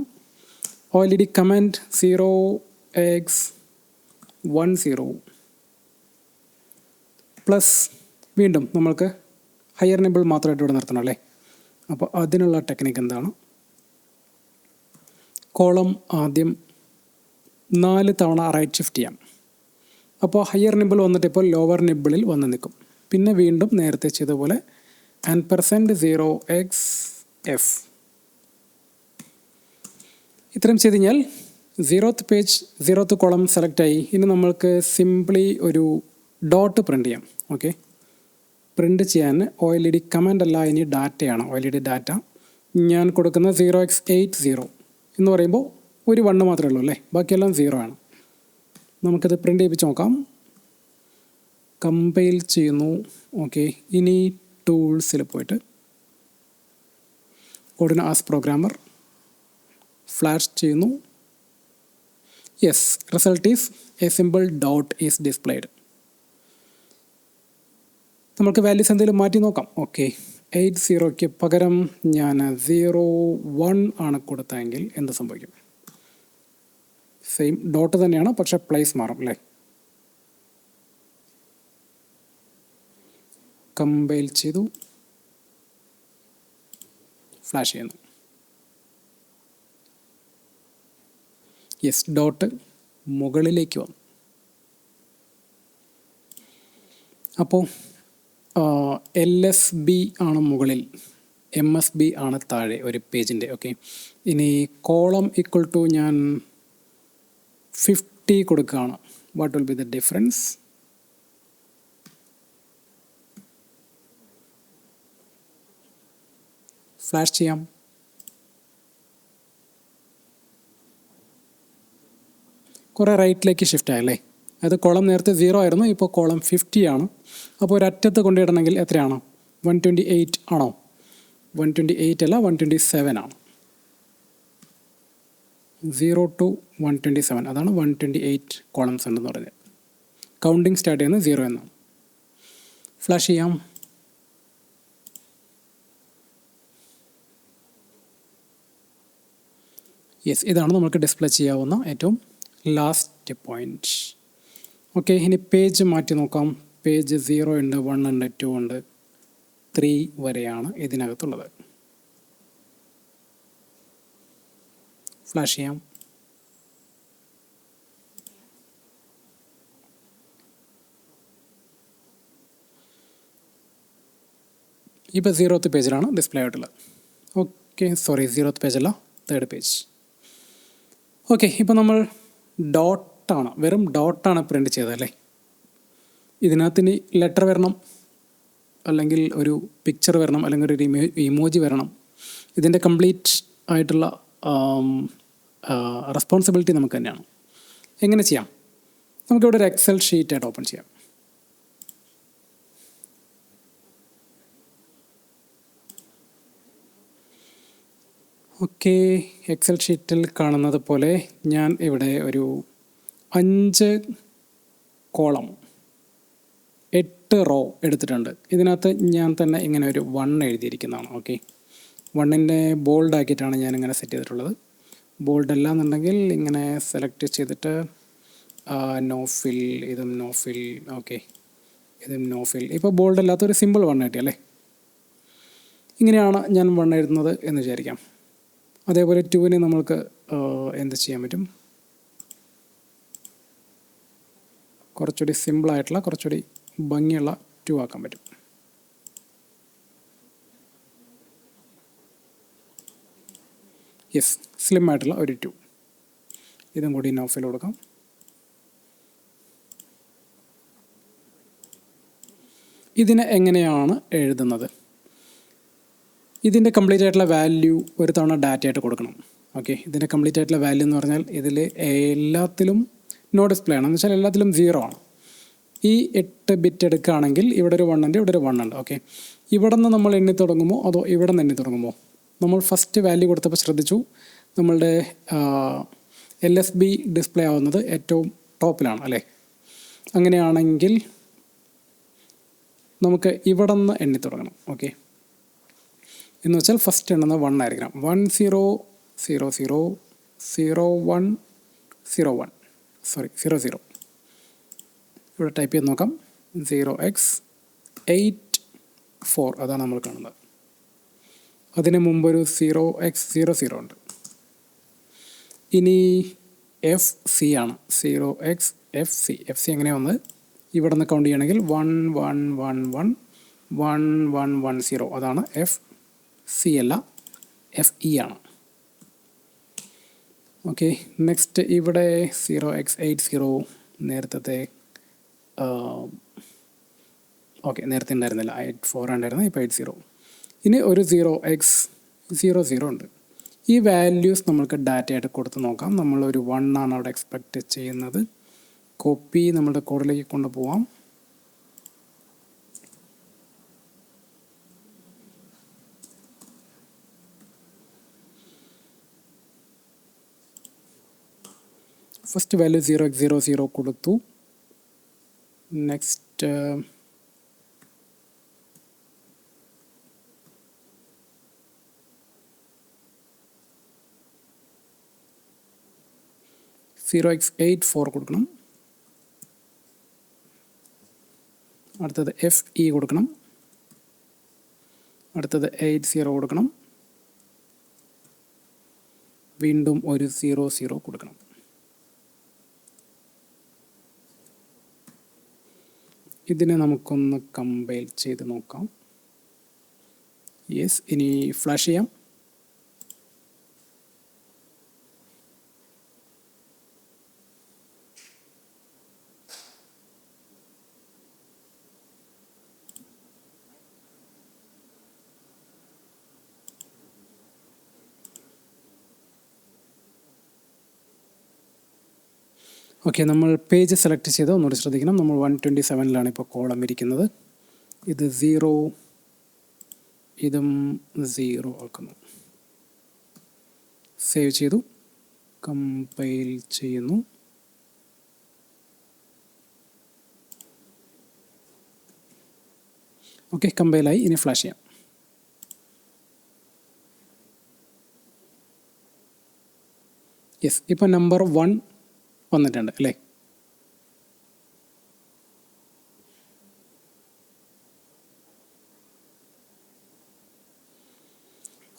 OLED കമാൻഡ് 0x10 വീണ്ടും നമ്മൾക്ക് ഹയർ നിബിൾ മാത്രമായിട്ട് ഇവിടെ നിർത്തണം അല്ലേ. അപ്പോൾ അതിനുള്ള ടെക്നിക്ക് എന്താണ്? കോളം ആദ്യം 4 തവണ റൈറ്റ് ഷിഫ്റ്റ് ചെയ്യാം. അപ്പോൾ ഹയർ നിബിൾ വന്നിട്ട് ഇപ്പോൾ ലോവർ നിബിളിൽ വന്ന് നിൽക്കും. പിന്നെ വീണ്ടും നേരത്തെ ചെയ്ത പോലെ %0xf. ഇത്രയും ചെയ്ത് കഴിഞ്ഞാൽ 0th page 0th column select ആയി. ഇനി നമ്മൾക്ക് സിംപ്ലി ഒരു ഡോട്ട് പ്രിൻ്റ് ചെയ്യാം. ഓക്കെ, പ്രിൻ്റ് ചെയ്യാൻ OLED കമാൻഡ് അല്ല, ഇനി ഡാറ്റയാണ്. OLED ഡാറ്റ ഞാൻ കൊടുക്കുന്ന 0x80 എന്ന് പറയുമ്പോൾ ഒരു 1 മാത്രമേ ഉള്ളൂ അല്ലേ, ബാക്കിയെല്ലാം 0 ആണ്. നമുക്കത് പ്രിൻ്റ് ചെയ്യിപ്പിച്ച് നോക്കാം. കമ്പൈൽ ചെയ്യുന്നു. ഓക്കെ, ഇനി ടൂൾസിൽ പോയിട്ട് ഉടനെ ആസ് പ്രോഗ്രാമർ ഫ്ലാഷ് ചെയ്യുന്നു. Yes, result is A simple dot is displayed. നമുക്ക് വാല്യൂസ് എന്തെങ്കിലും മാറ്റി നോക്കാം. ഓക്കെ, 80ക്ക് പകരം ഞാൻ 01 ആണ് കൊടുത്തതെങ്കിൽ എന്ത് സംഭവിക്കും? സെയിം ഡോട്ട് തന്നെയാണ്, പക്ഷേ പ്ലേസ് മാറും അല്ലേ. കമ്പൈൽ ചെയ്തു, ഫ്ലാഷ് ചെയ്യുന്നു. യെസ്, ഡോട്ട് മുകളിലേക്ക് വന്നു. അപ്പോൾ LSB ആണ് മുകളിൽ, MSB ആണ് താഴെ ഒരു പേജിൻ്റെ. ഓക്കെ, ഇനി കോളം ഈക്വൽ ടു ഞാൻ 50 കൊടുക്കുകയാണ്. What will be the difference? Flash ചെയ്യാം. കുറേ റൈറ്റിലേക്ക് ഷിഫ്റ്റ് ആയല്ലേ. അത് കോളം നേരത്തെ 0 ആയിരുന്നു, ഇപ്പോൾ കോളം 50 ആണ്. അപ്പോൾ ഒരറ്റത്ത് കൊണ്ടിടണമെങ്കിൽ എത്രയാണ്? 128 ആണോ? 128 അല്ല, 127 ആണ്. 0 to 127, അതാണ് 128 കോളംസ് ഉണ്ടെന്ന് പറഞ്ഞത്. കൗണ്ടിങ് സ്റ്റാർട്ട് ചെയ്യുന്നത് 0 എന്നാണ്. ഫ്ലാഷ് ചെയ്യാം. യെസ്, ഇതാണ് നമുക്ക് ഡിസ്പ്ലേ ചെയ്യാവുന്ന ഏറ്റവും ലാസ്റ്റ് പോയിൻറ്റ്. ഓക്കെ, ഇനി പേജ് മാറ്റി നോക്കാം. പേജ് 0 ഉണ്ട്, 1 ഉണ്ട്, 2 ഉണ്ട്, 3 വരെയാണ് ഇതിനകത്തുള്ളത്. ഫ്ലാഷ് ചെയ്യാം. ഇപ്പോൾ 0th പേജിലാണ് ഡിസ്പ്ലേ ആയിട്ടുള്ളത്. Okay, sorry, 0th പേജല്ല, 3rd page. Okay, ഇപ്പോൾ നമ്മൾ ഡോട്ടാണ്, വെറും ഡോട്ടാണ് പ്രിൻ്റ് ചെയ്തതല്ലേ. ഇതിനകത്ത് ഇനി ലെറ്റർ വരണം, അല്ലെങ്കിൽ ഒരു പിക്ചർ വരണം, അല്ലെങ്കിൽ ഒരു ഇമോജി വരണം. ഇതിൻ്റെ കംപ്ലീറ്റ് ആയിട്ടുള്ള റെസ്പോൺസിബിലിറ്റി നമുക്ക് തന്നെയാണ്. എങ്ങനെ ചെയ്യാം? നമുക്കിവിടെ ഒരു എക്സൽ ഷീറ്റായിട്ട് ഓപ്പൺ ചെയ്യാം. ഓക്കെ, എക്സൽ ഷീറ്റിൽ കാണുന്നത് പോലെ ഞാൻ ഇവിടെ ഒരു 5 കോളം 8 റോ എടുത്തിട്ടുണ്ട്. ഇതിനകത്ത് ഞാൻ തന്നെ ഇങ്ങനെ ഒരു 1 എഴുതിയിരിക്കുന്നതാണ്. ഓക്കെ, 1ൻ്റെ ബോൾഡ് ആക്കിയിട്ടാണ് ഞാനിങ്ങനെ സെറ്റ് ചെയ്തിട്ടുള്ളത്. ബോൾഡ് അല്ല എന്നുണ്ടെങ്കിൽ ഇങ്ങനെ സെലക്ട് ചെയ്തിട്ട് നോ ഫിൽ, ഇതും നോ ഫിൽ. ഓക്കെ, ഇതും നോ ഫിൽ. ഇപ്പോൾ ബോൾഡ് അല്ലാത്തൊരു സിമ്പിൾ 1 കിട്ടിയല്ലേ. ഇങ്ങനെയാണ് ഞാൻ 1 എഴുതുന്നത് എന്ന് വിചാരിക്കാം. അതേപോലെ 2ന് നമ്മൾക്ക് എന്ത് ചെയ്യാൻ പറ്റും? കുറച്ചുകൂടി സിമ്പിളായിട്ടുള്ള, കുറച്ചുകൂടി ഭംഗിയുള്ള 2 ആക്കാൻ പറ്റും. യെസ്, സ്ലിം ആയിട്ടുള്ള ഒരു 2. ഇതും കൂടി നോഫിൽ കൊടുക്കാം. ഇതിനെ എങ്ങനെയാണ് എഴുതുന്നത്? ഇതിൻ്റെ കംപ്ലീറ്റ് ആയിട്ടുള്ള വാല്യൂ ഒരു തവണ ഡാറ്റ ആയിട്ട് കൊടുക്കണം. ഓക്കെ, ഇതിൻ്റെ കംപ്ലീറ്റ് ആയിട്ടുള്ള വാല്യൂ എന്ന് പറഞ്ഞാൽ ഇതിൽ എല്ലാത്തിലും നോ ഡിസ്പ്ലേ ആണ്, എന്ന് വെച്ചാൽ എല്ലാത്തിലും 0 ആണ്. ഈ 8 ബിറ്റ് എടുക്കുകയാണെങ്കിൽ ഇവിടെ ഒരു 1 ഉണ്ട്, ഇവിടെ ഒരു 1 ഉണ്ട്. ഓക്കെ, ഇവിടെ നിന്ന് നമ്മൾ എണ്ണി തുടങ്ങുമോ അതോ ഇവിടെ നിന്ന് എണ്ണി തുടങ്ങുമോ? നമ്മൾ ഫസ്റ്റ് വാല്യൂ കൊടുത്തപ്പോൾ ശ്രദ്ധിച്ചു, നമ്മളുടെ LSB ഡിസ്പ്ലേ ആവുന്നത് ഏറ്റവും ടോപ്പിലാണ് അല്ലേ. അങ്ങനെയാണെങ്കിൽ നമുക്ക് ഇവിടെ നിന്ന് എണ്ണി തുടങ്ങണം. ഓക്കെ, എന്ന് വെച്ചാൽ ഫസ്റ്റ് എണ്ണുന്ന 1 ആയിരിക്കണം. 1 0 0 0 0 1 0 1 സോറി 0 0. ഇവിടെ ടൈപ്പ് ചെയ്ത് നോക്കാം. 0x84 അതാണ് നമ്മൾ കാണുന്നത്. അതിന് മുമ്പൊരു 0x00 ഉണ്ട്. ഇനി FC ആണ്, 0xFC. FC എങ്ങനെയാണ് വന്നത്? ഇവിടെ നിന്ന് കൗണ്ട് ചെയ്യണമെങ്കിൽ 1 1 1 1 1 1 1 0 അതാണ് FC അല്ല, FE ആണ്. ഓക്കെ, നെക്സ്റ്റ് ഇവിടെ 0x80 നേരത്തെ ഓക്കെ നേരത്തെ ഉണ്ടായിരുന്നില്ല, 84 ഉണ്ടായിരുന്നു, ഇപ്പോൾ 80. ഇനി ഒരു 0x00 ഉണ്ട്. ഈ വാല്യൂസ് നമുക്ക് ഡാറ്റയായിട്ട് കൊടുത്ത് നോക്കാം. നമ്മളൊരു 1 ആണ് അവിടെ എക്സ്പെക്റ്റ് ചെയ്യുന്നത്. കോപ്പി നമ്മുടെ കോഡിലേക്ക് കൊണ്ടുപോകാം. ഫസ്റ്റ് വാല്യൂ 0x00 കൊടുത്തു. നെക്സ്റ്റ് 0x84 കൊടുക്കണം. അടുത്തത് FE കൊടുക്കണം. അടുത്തത് 80 കൊടുക്കണം. വീണ്ടും ഒരു 00 കൊടുക്കണം. ഇതിനെ നമുക്കൊന്ന് കമ്പൈൽ ചെയ്ത് നോക്കാം. യെസ്, ഇനി ഫ്ലാഷ് ചെയ്യാം. ഓക്കെ, നമ്മൾ പേജ് സെലക്ട് ചെയ്ത് ഒന്നുകൂടി ശ്രദ്ധിക്കണം. നമ്മൾ 127 ഇപ്പോൾ കോളം ഇരിക്കുന്നത്. ഇത് 0, ഇതും 0 ആക്കുന്നു. സേവ് ചെയ്തു, കമ്പൈൽ ചെയ്യുന്നു. ഓക്കെ, കമ്പൈലായി. ഇനി ഫ്ലാഷ് ചെയ്യാം. യെസ്, ഇപ്പോൾ നമ്പർ 1 വന്നിട്ടുണ്ട് അല്ലേ?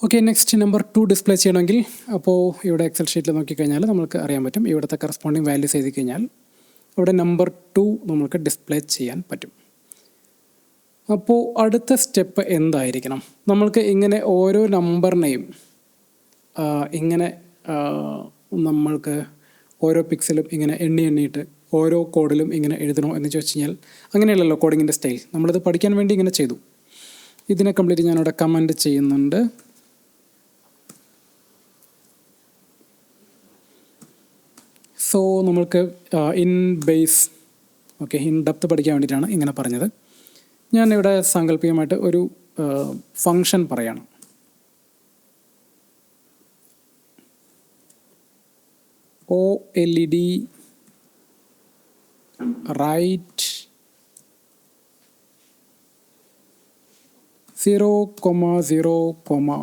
ഓക്കെ, നെക്സ്റ്റ് നമ്പർ 2 ഡിസ്പ്ലേ ചെയ്യണമെങ്കിൽ അപ്പോൾ ഇവിടെ എക്സൽ ഷീറ്റിൽ നോക്കിക്കഴിഞ്ഞാൽ നമുക്ക് അറിയാൻ പറ്റും. ഇവിടുത്തെ കറസ്പോണ്ടിങ് വാല്യൂസ് എഴുതി കഴിഞ്ഞാൽ ഇവിടെ നമ്പർ 2 നമുക്ക് ഡിസ്പ്ലേ ചെയ്യാൻ പറ്റും. അപ്പോൾ അടുത്ത സ്റ്റെപ്പ് എന്തായിരിക്കണം? നമ്മൾക്ക് ഇങ്ങനെ ഓരോ നമ്പറിനെയും ഇങ്ങനെ നമ്മൾക്ക് ഓരോ പിക്സലും ഇങ്ങനെ എണ്ണിയിട്ട് ഓരോ കോഡിലും ഇങ്ങനെ എഴുതണോ എന്ന് ചോദിച്ചു കഴിഞ്ഞാൽ അങ്ങനെയല്ലല്ലോ കോഡിങ്ങിൻ്റെ സ്റ്റൈൽ. നമ്മളിത് പഠിക്കാൻ വേണ്ടി ഇങ്ങനെ ചെയ്തു. ഇതിനെ കംപ്ലീറ്റ് ഞാനിവിടെ കമൻറ്റ് ചെയ്യുന്നുണ്ട്. സോ നമ്മൾക്ക് ഇൻ ബേസ് ഇൻ ഡെപ്ത് പഠിക്കാൻ വേണ്ടിയിട്ടാണ് ഇങ്ങനെ പറഞ്ഞത്. ഞാനിവിടെ സാങ്കല്പികമായിട്ട് ഒരു ഫങ്ഷൻ പറയണം. OLED write 0,0,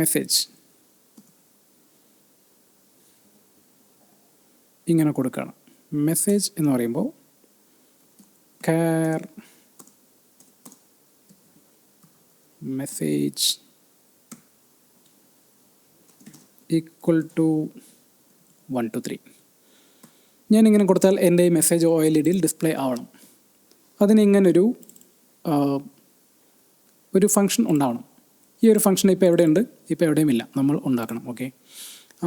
മെസ്സേജ് ഇങ്ങനെ കൊടുക്കണം. മെസ്സേജ് എന്ന് പറയുമ്പോൾ care message equal to 1 to 3. ഞാനിങ്ങനെ കൊടുത്താൽ എൻ്റെ ഈ മെസ്സേജ് OLEDയിൽ ഡിസ്പ്ലേ ആവണം. അതിനിങ്ങനൊരു ഫങ്ഷൻ ഉണ്ടാവണം. ഈ ഒരു ഫങ്ഷൻ ഇപ്പോൾ എവിടെയുണ്ട്? ഇപ്പോൾ എവിടെയുമില്ല, നമ്മൾ ഉണ്ടാക്കണം. ഓക്കെ,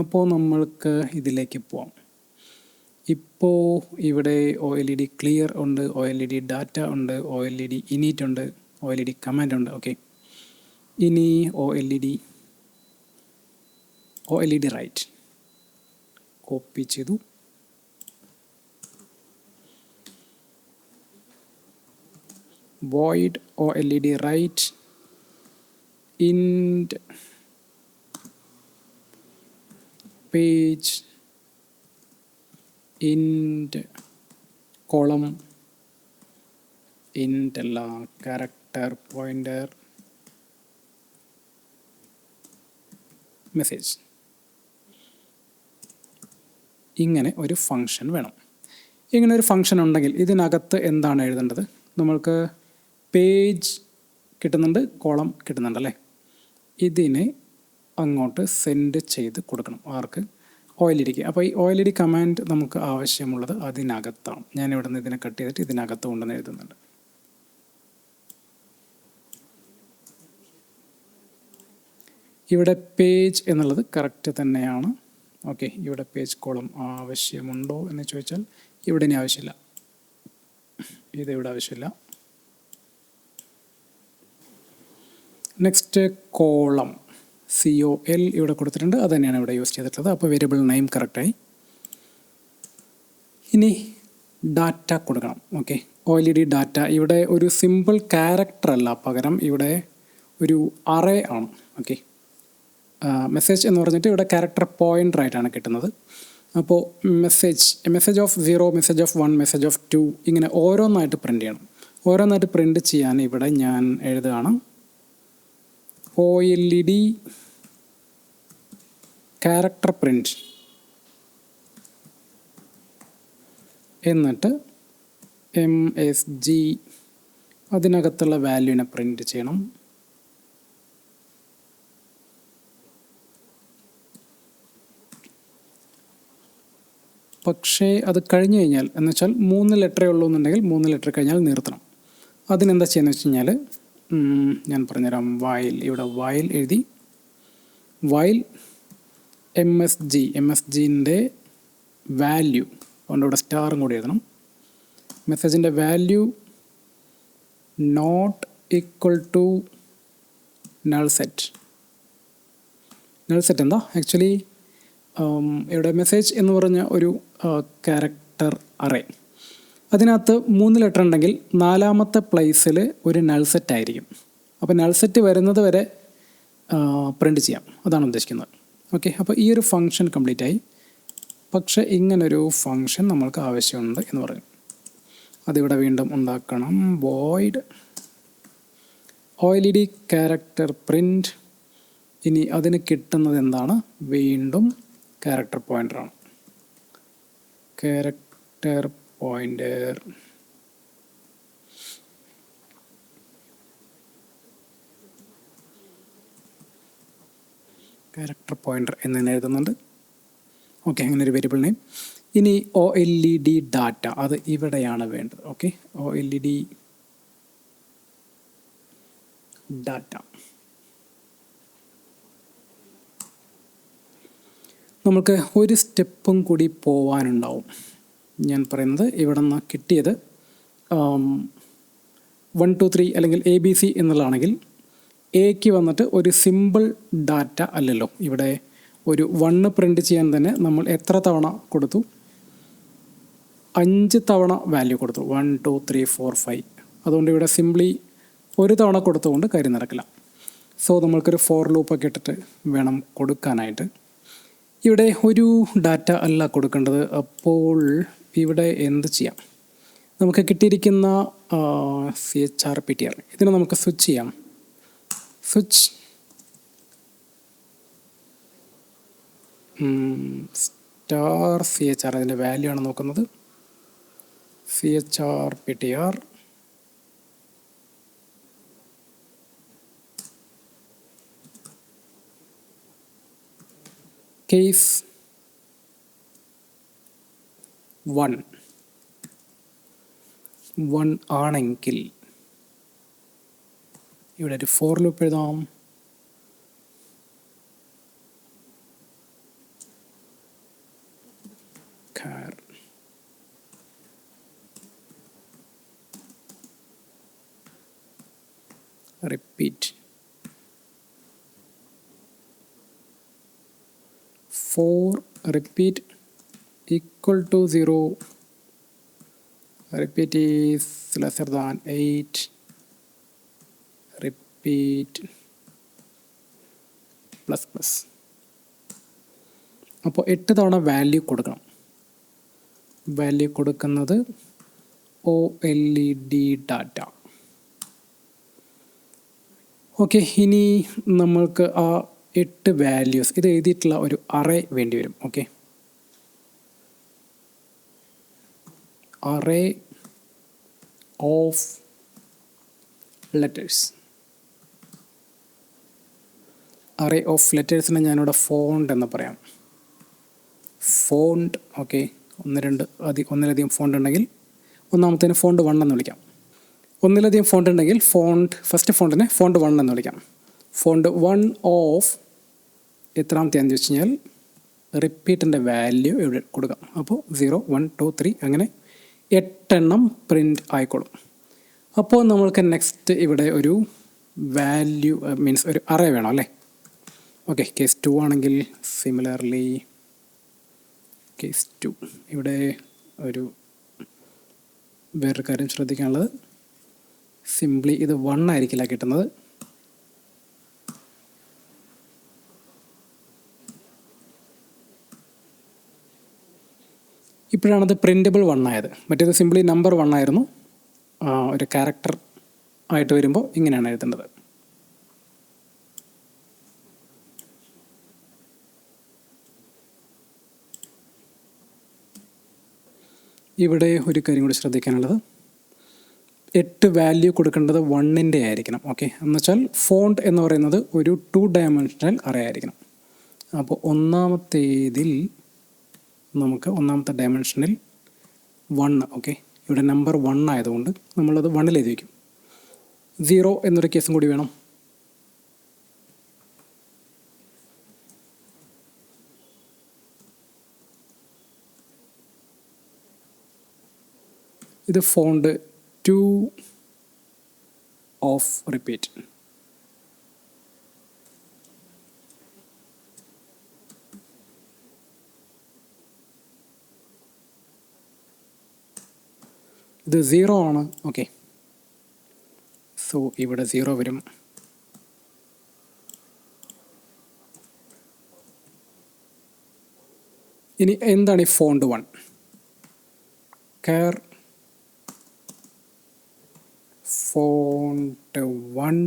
അപ്പോൾ നമ്മൾക്ക് ഇതിലേക്ക് പോവാം. ഇപ്പോൾ ഇവിടെ OLED ക്ലിയർ ഉണ്ട്, OLED ഡാറ്റ ഉണ്ട്, OLED ഇനീറ്റ് ഉണ്ട്, OLED കമാൻഡ് ഉണ്ട്. ഓക്കെ, ഇനി OLED റൈറ്റ് കോപ്പി ചെയ്തു. void OLED write int page int column int അല്ല character pointer മെസ്സേജ്. ഇങ്ങനെ ഒരു ഫങ്ഷൻ വേണം. ഇങ്ങനെ ഒരു ഫങ്ഷൻ ഉണ്ടെങ്കിൽ ഇതിനകത്ത് എന്താണ് എഴുതേണ്ടത്? നമ്മൾക്ക് പേജ് കിട്ടുന്നുണ്ട്, കോളം കിട്ടുന്നുണ്ടല്ലേ? ഇതിനെ അങ്ങോട്ട് സെൻഡ് ചെയ്ത് കൊടുക്കണം. ആർക്ക്? OLEDക്ക്. അപ്പോൾ ഈ OLED കമാൻഡ് നമുക്ക് ആവശ്യമുള്ളത് അതിനകത്താണ്. ഞാനിവിടെ നിന്ന് ഇതിനെ കട്ട് ചെയ്തിട്ട് ഇതിനകത്ത് കൊണ്ടുവന്ന് എഴുതുന്നുണ്ട്. ഇവിടെ പേജ് എന്നുള്ളത് കറക്റ്റ് തന്നെയാണ്. ഓക്കെ, ഇവിടെ പേജ് കോളം ആവശ്യമുണ്ടോ എന്ന് ചോദിച്ചാൽ ഇവിടെ ഇനി ആവശ്യമില്ല, ഇതിവിടെ ആവശ്യമില്ല. നെക്സ്റ്റ് കോളം COL ഇവിടെ കൊടുത്തിട്ടുണ്ട്, അത് തന്നെയാണ് ഇവിടെ യൂസ് ചെയ്തിട്ടുള്ളത്. അപ്പോൾ വേരിയബിൾ നെയിം കറക്റ്റായി. ഇനി ഡാറ്റ കൊടുക്കണം. ഓക്കെ, OLED ഡാറ്റ ഇവിടെ ഒരു സിമ്പിൾ ക്യാരക്ടർ അല്ല, പകരം ഇവിടെ ഒരു അറേ ആണ്. ഓക്കെ, മെസ്സേജ് എന്ന് പറഞ്ഞിട്ട് ഇവിടെ ക്യാരക്ടർ പോയിൻ്റർ ആയിട്ടാണ് കിട്ടുന്നത്. അപ്പോൾ message of 0, message of 1, message of 2 ഇങ്ങനെ ഓരോന്നായിട്ട് പ്രിൻ്റ് ചെയ്യണം. ഓരോന്നായിട്ട് പ്രിൻ്റ് ചെയ്യാൻ ഇവിടെ ഞാൻ എഴുതുകയാണ് OLED ക്യാരക്ടർ പ്രിൻ്റ്, എന്നിട്ട് MSG അതിനകത്തുള്ള വാല്യൂവിനെ പ്രിൻ്റ് ചെയ്യണം. പക്ഷേ അത് കഴിഞ്ഞ് കഴിഞ്ഞാൽ എന്ന് വെച്ചാൽ 3 ലെറ്ററേ ഉള്ളൂ എന്നുണ്ടെങ്കിൽ 3 ലെറ്റർ കഴിഞ്ഞാൽ നിർത്തണം. അതിനെന്താ ചെയ്യുന്നത് വെച്ച് കഴിഞ്ഞാൽ ഞാൻ പറഞ്ഞുതരാം. ഇവിടെ വൈൽ എഴുതി, വൈൽ MSGൻ്റെ വാല്യൂ, അതുകൊണ്ട് ഇവിടെ സ്റ്റാറും കൂടി എഴുതണം. മെസ്സേജിൻ്റെ value not equal to null set. Null set എന്താ ആക്ച്വലി ഇവിടെ മെസ്സേജ് എന്ന് പറഞ്ഞ ഒരു ക്യാരക്ടർ അറേ, അതിനകത്ത് 3 ലെറ്റർ ഉണ്ടെങ്കിൽ 4ാമത്തെ പ്ലേസിൽ ഒരു നൾ സെറ്റ് ആയിരിക്കും. അപ്പോൾ നൾ സെറ്റ് വരുന്നത് വരെ പ്രിൻ്റ് ചെയ്യാം, അതാണ് ഉദ്ദേശിക്കുന്നത്. ഓക്കെ, അപ്പോൾ ഈ ഒരു ഫങ്ഷൻ കംപ്ലീറ്റ് ആയി. പക്ഷേ ഇങ്ങനൊരു ഫങ്ഷൻ നമ്മൾക്ക് ആവശ്യമുണ്ട് എന്ന് പറയും. അതിവിടെ വീണ്ടും ഉണ്ടാക്കണം. void OLED character print. ഇനി അതിന് കിട്ടുന്നത് എന്താണ്? വീണ്ടും ക്യാരക്ടർ പോയിൻ്ററാണ്. ക്യാരക്ടർ പോയിൻ്റർ എന്ന് തന്നെ എഴുതുന്നുണ്ട്. ഓക്കെ, അങ്ങനെ ഒരു വേരിയബിൾ നെയിം. ഇനി OLED ഡാറ്റ, അത് ഇവിടെയാണ് വേണ്ടത്. ഓക്കെ, OLED ഡാറ്റ നമുക്ക് ഒരു സ്റ്റെപ്പും കൂടി പോവാനുണ്ടാവും. ഞാൻ പറയുന്നത് ഇവിടെ നിന്ന് കിട്ടിയത് 1 2 3 അല്ലെങ്കിൽ ABC എന്നുള്ളതാണെങ്കിൽ എക്ക് വന്നിട്ട് ഒരു സിമ്പിൾ ഡാറ്റ അല്ലല്ലോ. ഇവിടെ ഒരു 1 പ്രിൻ്റ് ചെയ്യാൻ തന്നെ നമ്മൾ എത്ര തവണ കൊടുത്തു? 5 തവണ വാല്യൂ കൊടുത്തു. 1 2 3 4 5. അതുകൊണ്ട് ഇവിടെ സിംപ്ലി ഒരു തവണ കൊടുത്തുകൊണ്ട് കാര്യം നടക്കില്ല. സോ നമ്മൾക്കൊരു ഫോർ ലൂപ്പൊക്കെ ഇട്ടിട്ട് വേണം കൊടുക്കാനായിട്ട്. ഇവിടെ ഒരു ഡാറ്റ അല്ല കൊടുക്കേണ്ടത്. അപ്പോൾ ഇവിടെ എന്ത് ചെയ്യാം? നമുക്ക് കിട്ടിയിരിക്കുന്ന CHRPTR ഇതിനെ നമുക്ക് സ്വിച്ച് ചെയ്യാം. സ്വിച്ച് സ്റ്റാർ CHR അതിൻ്റെ വാല്യൂ ആണ് നോക്കുന്നത്. CHRPTR കേസ് 1 ആണെങ്കിൽ ഇവിടെ ഒരു ഫോർ ലൂപ്പ് എഴുതാം. Repeat repeat equal to 0, repeat is lesser than 8, repeat plus plus. അപ്പോൾ 8 തവണ വാല്യൂ കൊടുക്കണം. വാല്യൂ കൊടുക്കുന്നത് OLED ഡാറ്റ. ഓക്കെ, ഇനി നമ്മൾക്ക് ആ 8 വാല്യൂസ് ഇത് എഴുതിയിട്ടുള്ള ഒരു അറേ വേണ്ടി വരും. Okay, array of letters. Array of ലെറ്റേഴ്സിനെ ഞാനിവിടെ ഫോണ്ട് എന്ന് പറയാം. ഫോണ്ട്. ഓക്കെ, ഒന്നിലധികം ഫോണ്ട് ഉണ്ടെങ്കിൽ ഒന്നാമത്തേന് ഫോണ്ട് 1 എന്ന് വിളിക്കാം. ഒന്നിലധികം ഫോണ്ട് ഉണ്ടെങ്കിൽ ഫസ്റ്റ് ഫോണ്ടിനെ ഫോണ്ട് 1 എന്ന് വിളിക്കാം. ഫോണ്ട് 1 ഓഫ് എത്രാമത്തെയാണെന്ന് ചോദിച്ചു കഴിഞ്ഞാൽ റിപ്പീറ്റിൻ്റെ വാല്യൂ ഇവിടെ കൊടുക്കാം. അപ്പോൾ 0 1 2 3 അങ്ങനെ 8 എണ്ണം പ്രിൻ്റ് ആയിക്കോളും. അപ്പോൾ നമ്മൾക്ക് നെക്സ്റ്റ് ഇവിടെ ഒരു വാല്യൂ മീൻസ് ഒരു അറേ വേണം അല്ലേ. ഓക്കെ, കേസ് 2 ആണെങ്കിൽ സിമിലർലി കേസ് 2 ഇവിടെ ഒരു വേറൊരു കാര്യം ശ്രദ്ധിക്കാനുള്ളത്, സിംപ്ലി ഇത് 1 ആയിരിക്കില്ല കിട്ടുന്നത്. ഇപ്പോഴാണത് പ്രിൻ്റബിൾ 1 ആയത്. മറ്റേത് സിംപ്ലി നമ്പർ 1 ആയിരുന്നു. ഒരു ക്യാരക്ടർ ആയിട്ട് വരുമ്പോൾ ഇങ്ങനെയാണ് എഴുതേണ്ടത്. ഇവിടെ ഒരു കാര്യം കൂടി ശ്രദ്ധിക്കാനുള്ളത്, 8 വാല്യൂ കൊടുക്കേണ്ടത് 1ൻ്റെ ആയിരിക്കണം. ഓക്കെ, എന്നുവെച്ചാൽ ഫോണ്ട് എന്ന് പറയുന്നത് ഒരു 2 ഡയമെൻഷണൽ അറേ ആയിരിക്കണം. അപ്പോൾ ഒന്നാമത്തേതിൽ നമുക്ക് ഒന്നാമത്തെ ഡയമെൻഷനിൽ 1. ഓക്കെ, ഇവിടെ നമ്പർ 1 ആയതുകൊണ്ട് നമ്മളത് 1 എഴുതി വയ്ക്കും. 0 എന്നൊരു കേസും കൂടി വേണം. ഇത് ഫോണ്ട് 2 ഓഫ് റിപ്പീറ്റ്. ഇത് 0 ആണ്. ഓക്കെ, സോ ഇവിടെ 0 വരും. ഇനി എന്താണ് ഈ font 1? Char font 1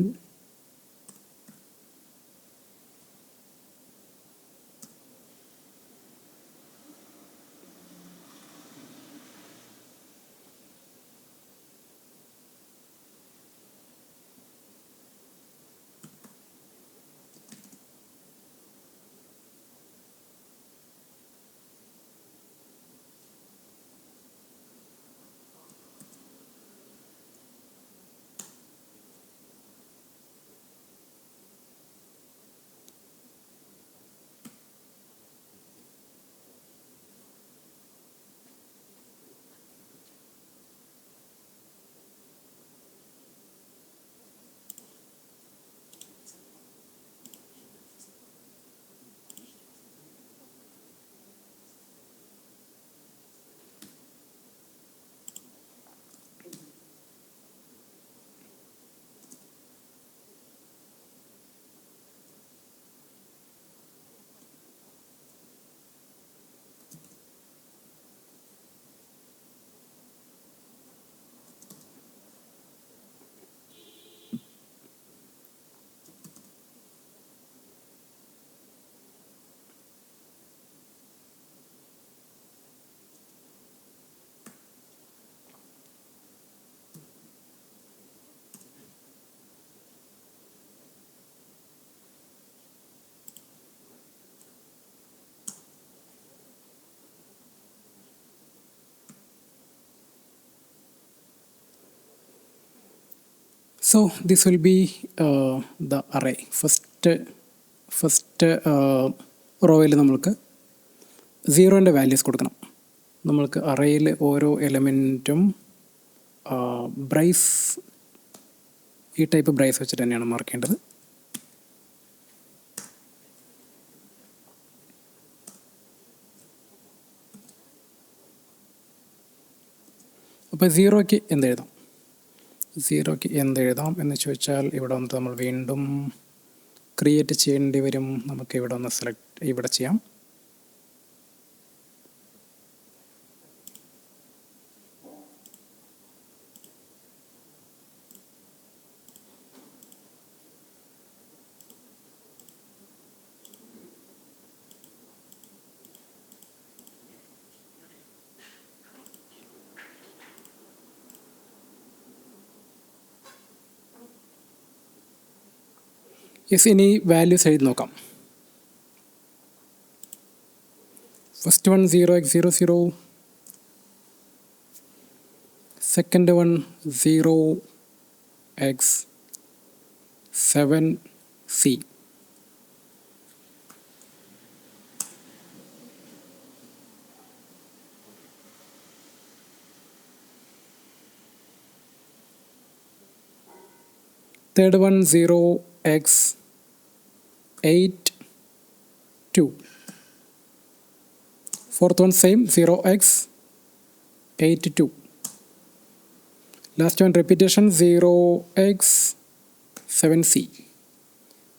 So this will be the array. First റോയിൽ നമ്മൾക്ക് 0ൻ്റെ വാല്യൂസ് കൊടുക്കണം. നമ്മൾക്ക് അറേയിൽ ഓരോ എലമെൻറ്റും ബ്രേസ്, ഈ ടൈപ്പ് ബ്രേസ് വെച്ചിട്ട് തന്നെയാണ് മാർക്ക് ചെയ്യേണ്ടത്. അപ്പോൾ 0ക്ക് എന്തെഴുതാം? 0ക്ക് എന്തെഴുതാം എന്ന് ചോദിച്ചാൽ ഇവിടെ വന്നിട്ട് നമ്മൾ വീണ്ടും ക്രിയേറ്റ് ചെയ്യേണ്ടി വരും. നമുക്ക് ഇവിടെ ഒന്ന് ഇവിടെ ചെയ്യാം. യെസ്, ഇനി വാല്യൂസ് എഴുതി നോക്കാം. First one 0x00, second one 0x7c, third one 0x82. Fourth one same 0x82. Last one repetition 0x7c.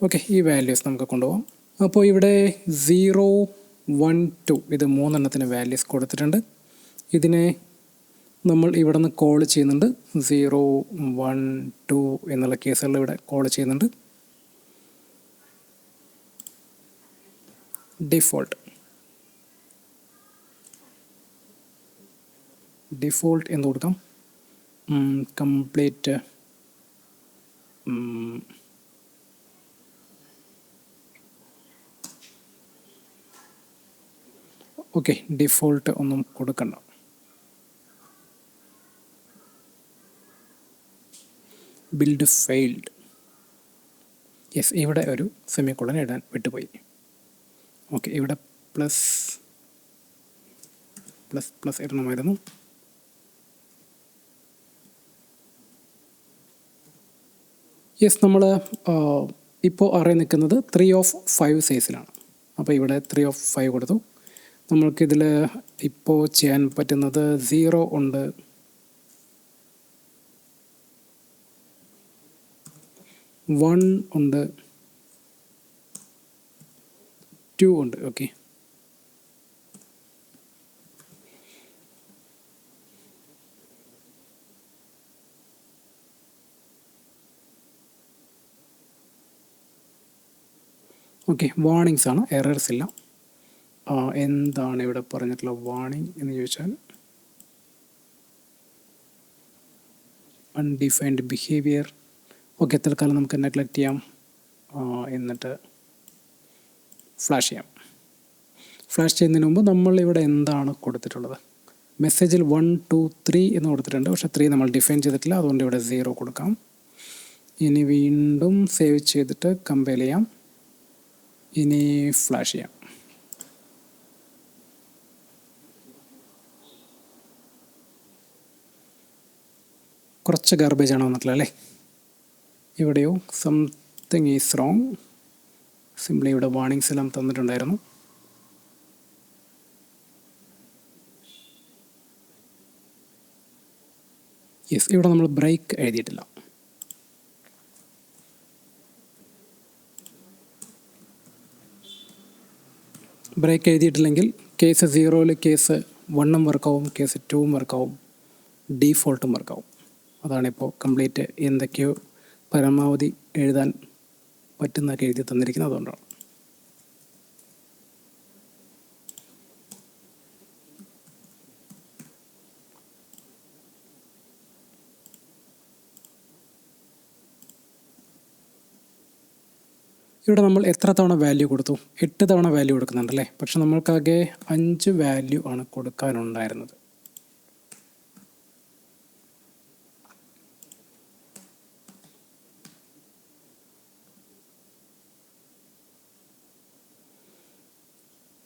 Okay, ഈ വാല്യൂസ് നമുക്ക് കൊണ്ടുപോകാം. അപ്പോൾ ഇവിടെ 0 1 2 ഇത് മൂന്നെണ്ണത്തിന് വാല്യൂസ് കൊടുത്തിട്ടുണ്ട്. ഇതിനെ നമ്മൾ ഇവിടെ നിന്ന് കോൾ ചെയ്യുന്നുണ്ട്. 0 1 2 എന്നുള്ള കേസുകൾ ഇവിടെ കോൾ ചെയ്യുന്നുണ്ട്. ഡിഫോൾട്ട് എന്ന് കൊടുക്കാം. കംപ്ലീറ്റ് ഓക്കെ, ഡിഫോൾട്ട് ഒന്നും കൊടുക്കണ്ട. Build failed. യെസ്, ഇവിടെ ഒരു സെമിക്കോളൻ ഇടാൻ വിട്ടുപോയി. ഓക്കെ, ഇവിടെ പ്ലസ് പ്ലസ് പ്ലസ് ഇടണമായിരുന്നു. യെസ്, നമ്മൾ ഇപ്പോൾ അറേ നിൽക്കുന്നത് 3 of 5 സൈസിലാണ്. അപ്പോൾ ഇവിടെ 3 of 5 കൊടുത്തു. നമ്മൾക്കിതിൽ ഇപ്പോൾ ചെയ്യാൻ പറ്റുന്നത് 0 ഉണ്ട്, 1 ഉണ്ട്, 2 ഉണ്ട്. ഓക്കെ, ഓക്കെ, വാർണിങ്സ് ആണ്, എറേഴ്സ് ഇല്ല. എന്താണ് ഇവിടെ പറഞ്ഞിട്ടുള്ള വാർണിംഗ് എന്ന് ചോദിച്ചാൽ അൺഡിഫൈൻഡ് ബിഹേവിയർ. ഓക്കെ, തൽക്കാലം നമുക്ക് നെഗ്ലക്റ്റ് ചെയ്യാം. എന്നിട്ട് ഫ്ലാഷ് ചെയ്യാം. ഫ്ലാഷ് ചെയ്യുന്നതിന് മുമ്പ് നമ്മൾ ഇവിടെ എന്താണ് കൊടുത്തിട്ടുള്ളത്? മെസ്സേജിൽ 1 2 3 എന്ന് കൊടുത്തിട്ടുണ്ട്, പക്ഷേ 3 നമ്മൾ ഡിഫൈൻ ചെയ്തിട്ടില്ല. അതുകൊണ്ട് ഇവിടെ 0 കൊടുക്കാം. ഇനി വീണ്ടും സേവ് ചെയ്തിട്ട് കമ്പയർ ചെയ്യാം. ഇനി ഫ്ലാഷ് ചെയ്യാം. കുറച്ച് ഗാർബേജ് ആണ് വന്നിട്ടില്ല അല്ലേ? ഇവിടെയോ സംതിങ് ഈസ് റോങ്. സിംപ്ലി ഇവിടെ വാർണിങ്സ് എല്ലാം തന്നിട്ടുണ്ടായിരുന്നു. യെസ്, ഇവിടെ നമ്മൾ ബ്രേക്ക് എഴുതിയിട്ടില്ല. ബ്രേക്ക് എഴുതിയിട്ടില്ലെങ്കിൽ കേസ് 0-ൽ കേസ് 1-ഉം വർക്കാവും, കേസ് 2-ഉം വർക്കാവും, ഡീഫോൾട്ടും വർക്കാവും. അതാണിപ്പോൾ കംപ്ലീറ്റ് എന്തൊക്കെയോ പരമാവധി എഴുതാൻ പറ്റുന്നതൊക്കെ എഴുതി തന്നിരിക്കുന്നത്. അതുകൊണ്ടാണ്. ഇവിടെ നമ്മൾ എത്ര തവണ വാല്യൂ കൊടുത്തു? 8 തവണ വാല്യൂ കൊടുക്കുന്നുണ്ടല്ലേ? പക്ഷെ നമ്മൾക്കാകെ 5 വാല്യൂ ആണ് കൊടുക്കാനുണ്ടായിരുന്നത്.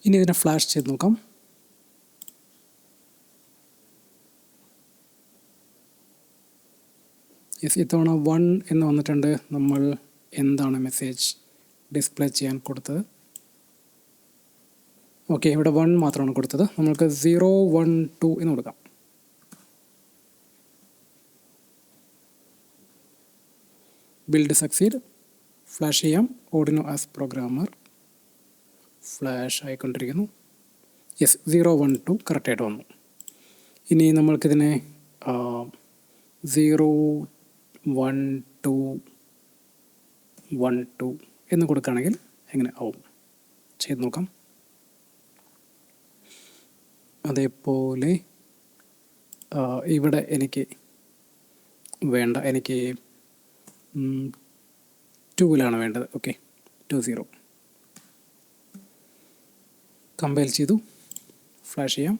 ഇനി ഇതിനെ ഫ്ലാഷ് ചെയ്ത് നോക്കാം. യെസ്, ഇത്തവണ 1 എന്ന് വന്നിട്ടുണ്ട്. നമ്മൾ എന്താണ് മെസ്സേജ് ഡിസ്പ്ലേ ചെയ്യാൻ കൊടുത്തത്? ഓക്കെ, ഇവിടെ 1 മാത്രമാണ് കൊടുത്തത്. നമ്മൾക്ക് 0 1 2 എന്ന് കൊടുക്കാം. Build succeed. ഫ്ലാഷ് ചെയ്യാം. Arduino as programmer. ഫ്ലാഷ് ആയിക്കൊണ്ടിരിക്കുന്നു. യെസ്, 0 1 2 കറക്റ്റായിട്ട് വന്നു. ഇനി നമ്മൾക്കിതിനെ 0 1 2 1 2 എന്ന് കൊടുക്കുകയാണെങ്കിൽ എങ്ങനെ ആവും? ചെയ്ത് നോക്കാം. അതേപോലെ ഇവിടെ എനിക്ക് വേണ്ട, എനിക്ക് 2-ലാണ് വേണ്ടത്. ഓക്കെ, 2 0. കമ്പൈൽ ചെയ്തു. ഫ്ലാഷ് ചെയ്യാം.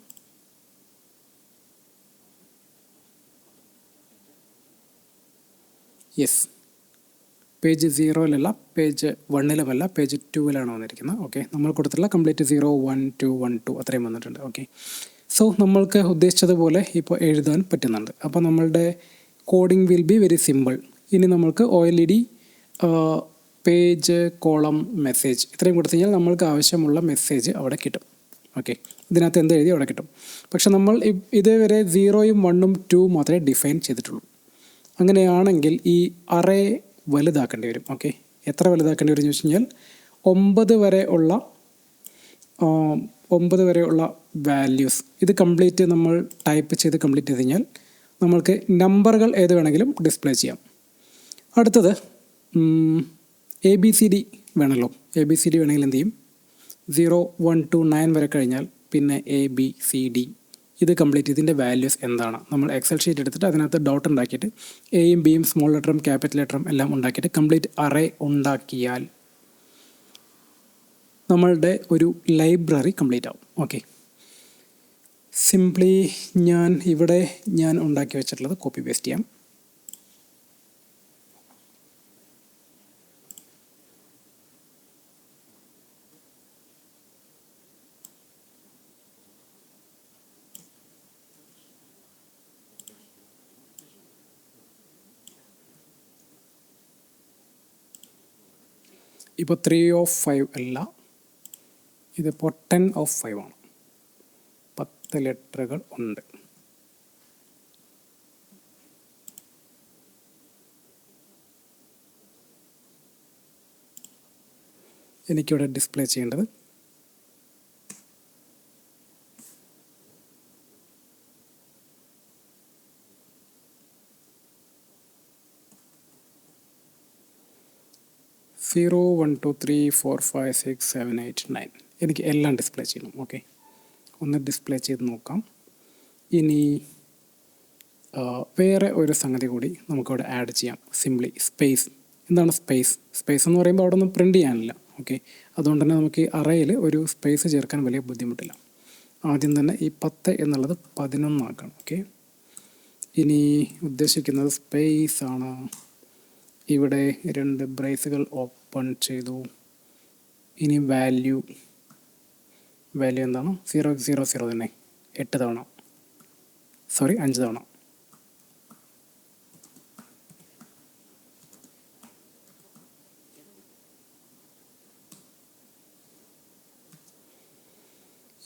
യെസ്, പേജ് 0-ലല്ല, പേജ് 1-ലുമല്ല, പേജ് 2-ലാണ് വന്നിരിക്കുന്നത്. ഓക്കെ, നമ്മൾ കൊടുത്തിട്ടുള്ള കംപ്ലീറ്റ് 0 1 2 1 2 അത്രയും വന്നിട്ടുണ്ട്. ഓക്കെ, സോ നമ്മൾക്ക് ഉദ്ദേശിച്ചതുപോലെ ഇപ്പോൾ എഴുതാൻ പറ്റുന്നുണ്ട്. അപ്പോൾ നമ്മളുടെ coding will be very simple. ഇനി നമ്മൾക്ക് OLED പേജ് കോളം മെസ്സേജ് ഇത്രയും കൊടുത്തു കഴിഞ്ഞാൽ നമ്മൾക്ക് ആവശ്യമുള്ള മെസ്സേജ് അവിടെ കിട്ടും. ഓക്കെ, ഇതിനകത്ത് എന്ത് എഴുതി അവിടെ കിട്ടും. പക്ഷെ നമ്മൾ ഇതുവരെ 0ഉം 1ഉം 2 മാത്രമേ ഡിഫൈൻ ചെയ്തിട്ടുള്ളൂ. അങ്ങനെയാണെങ്കിൽ ഈ അറേ വലുതാക്കേണ്ടി വരും. ഓക്കെ, എത്ര വലുതാക്കേണ്ടി വരും എന്ന് വെച്ച് കഴിഞ്ഞാൽ 9 വരെയുള്ള വാല്യൂസ് ഇത് കംപ്ലീറ്റ് നമ്മൾ ടൈപ്പ് ചെയ്ത് കംപ്ലീറ്റ് ചെയ്ത് കഴിഞ്ഞാൽ നമ്മൾക്ക് നമ്പറുകൾ ഏത് വേണമെങ്കിലും ഡിസ്പ്ലേ ചെയ്യാം. അടുത്തത് ABCD വേണമല്ലോ. ABCD വേണമെങ്കിൽ എന്ത് ചെയ്യും, 0, 1 to 9 വരെ കഴിഞ്ഞാൽ പിന്നെ ABCD ഇത് കംപ്ലീറ്റ് ഇതിൻ്റെ വാല്യൂസ് എന്താണ് നമ്മൾ എക്സൽ ഷീറ്റ് എടുത്തിട്ട് അതിനകത്ത് ഡോട്ട് ഉണ്ടാക്കിയിട്ട് എയും ബിയും സ്മോൾ ലെറ്ററും ക്യാപിറ്റൽ ലെറ്ററും എല്ലാം ഉണ്ടാക്കിയിട്ട് കംപ്ലീറ്റ് അറേ ഉണ്ടാക്കിയാൽ നമ്മളുടെ ഒരു ലൈബ്രറി കംപ്ലീറ്റ് ആവും. ഓക്കെ, സിംപ്ലി ഞാൻ ഉണ്ടാക്കി വെച്ചിട്ടുള്ളത് കോപ്പി പേസ്റ്റ് ചെയ്യാം. ഇപ്പോൾ 3/5 അല്ല, ഇതിപ്പോൾ 10/5 ആണ്. 10 ലെറ്ററുകൾ ഉണ്ട്. എനിക്കിവിടെ ഡിസ്പ്ലേ ചെയ്യേണ്ടത് സീറോ 1 2 3 4 5 6 7 8 9 എനിക്ക് എല്ലാം ഡിസ്പ്ലേ ചെയ്യണം. ഓക്കെ, ഒന്ന് ഡിസ്പ്ലേ ചെയ്ത് നോക്കാം. ഇനി വേറെ ഒരു സംഗതി കൂടി നമുക്കിവിടെ ആഡ് ചെയ്യാം. Simply space. എന്താണ് സ്പേസ്? സ്പേസ് എന്ന് പറയുമ്പോൾ അവിടെ ഒന്നും പ്രിൻ്റ് ചെയ്യാനില്ല. ഓക്കെ, അതുകൊണ്ട് തന്നെ നമുക്ക് ഈ അറയിൽ ഒരു സ്പേസ് ചേർക്കാൻ വലിയ ബുദ്ധിമുട്ടില്ല. ആദ്യം തന്നെ ഈ 10 എന്നുള്ളത് 11 ആക്കണം. ഓക്കെ, ഇനി ഉദ്ദേശിക്കുന്നത് സ്പേസ് ആണ്. ഇവിടെ 2 ബ്രേസുകൾ ഓപ്പൺ ചെയ്തു. ഇനി വാല്യൂ എന്താണ്? 000 തന്നെ 8 തവണ, 5 തവണ.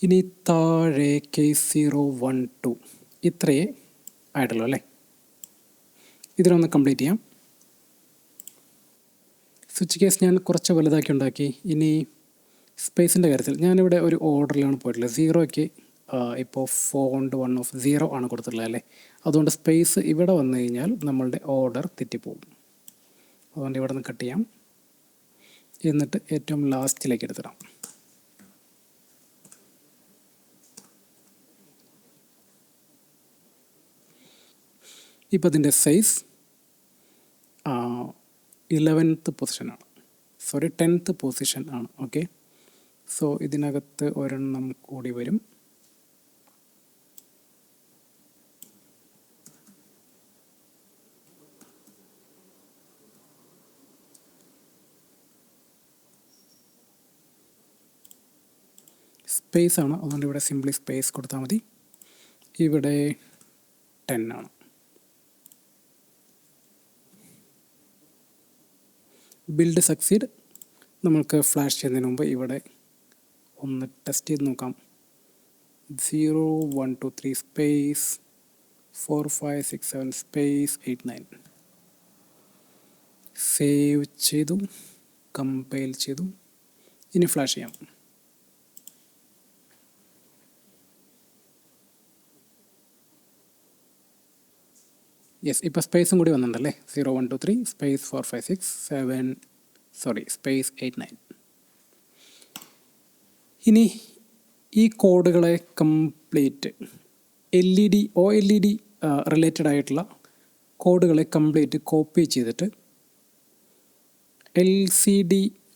ഇനി താഴെ K012 ഇത്രയേ ആയിട്ടുള്ളൂ അല്ലേ? ഇതിനൊന്ന് കംപ്ലീറ്റ് ചെയ്യാം. സ്വിച്ച് കേസ് ഞാൻ കുറച്ച് വലുതാക്കി ഉണ്ടാക്കി. ഇനി സ്പേസിൻ്റെ കാര്യത്തിൽ ഞാനിവിടെ ഒരു ഓർഡറിലാണ് പോയിട്ടുള്ളത്. 0ക്ക് ഇപ്പോൾ ഫോണ്ട് 1/0 ആണ് കൊടുത്തിട്ടുള്ളത് അല്ലേ? അതുകൊണ്ട് സ്പേസ് ഇവിടെ വന്നു കഴിഞ്ഞാൽ നമ്മളുടെ ഓർഡർ തെറ്റിപ്പോകും. അതുകൊണ്ട് ഇവിടെ നിന്ന് കട്ട് ചെയ്യാം. എന്നിട്ട് ഏറ്റവും ലാസ്റ്റിലേക്ക് എടുത്തിടാം. ഇപ്പോൾ ഇതിൻ്റെ സൈസ് 11th പൊസിഷനാണ്, 10th പൊസിഷൻ ആണ്. ഓക്കെ, സോ ഇതിനകത്ത് ഒരെണ്ണം കൂടി വരും. സ്പേസ് ആണ്, അതുകൊണ്ട് ഇവിടെ സിംപ്ലി സ്പേസ് കൊടുത്താൽ മതി. ഇവിടെ 10 ആണ്. Build succeed. നമ്മൾക്ക് ഫ്ലാഷ് ചെയ്യുന്നതിന് മുമ്പ് ഇവിടെ ഒന്ന് ടെസ്റ്റ് ചെയ്ത് നോക്കാം. 0 1 2 3 സ്പേസ് 4 5 6 7 സ്പേസ് 8 9. സേവ് ചെയ്തു, കമ്പൈൽ ചെയ്തു. ഇനി ഫ്ലാഷ് ചെയ്യാം. യെസ്, ഇപ്പോൾ സ്പേസും കൂടി വന്നിട്ടുണ്ടല്ലേ. 0 1 2 3 സ്പേസ് 4 5 6 7 സ്പേസ് 8 9. ഇനി ഈ കോഡുകളെ കംപ്ലീറ്റ് OLED റിലേറ്റഡ് ആയിട്ടുള്ള കോഡുകളെ കംപ്ലീറ്റ് കോപ്പി ചെയ്തിട്ട്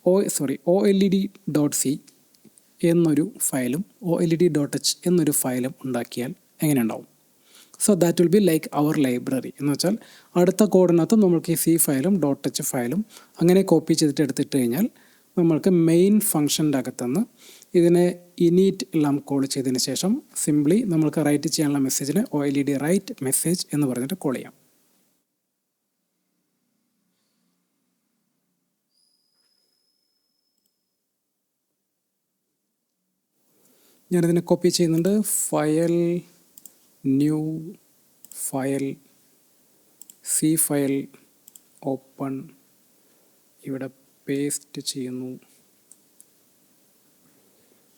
OLED.c എന്നൊരു ഫയലും OLED.h എന്നൊരു ഫയലും ഉണ്ടാക്കിയാൽ എങ്ങനെ ഉണ്ടാവും? So that will be like our library. എന്ന് വെച്ചാൽ അടുത്ത കോഡിനകത്ത് നമ്മൾക്ക് ഈ C ഫയലും .h ഫയലും അങ്ങനെ കോപ്പി ചെയ്തിട്ട് എടുത്തിട്ട് കഴിഞ്ഞാൽ നമ്മൾക്ക് മെയിൻ ഫംഗ്ഷൻ്റെ അകത്തുനിന്ന് ഇതിനെ ഇനീറ്റ് എല്ലാം കോൾ ചെയ്തതിന് ശേഷം സിംപ്ലി നമ്മൾക്ക് റൈറ്റ് ചെയ്യാനുള്ള മെസ്സേജിനെ OLED റൈറ്റ് മെസ്സേജ് എന്ന് പറഞ്ഞിട്ട് കോൾ ചെയ്യാം. ഞാനിതിനെ കോപ്പി ചെയ്യുന്നുണ്ട്. File, new file, C file, open, ഇവിടെ പേസ്റ്റ് ചെയ്യുന്നു.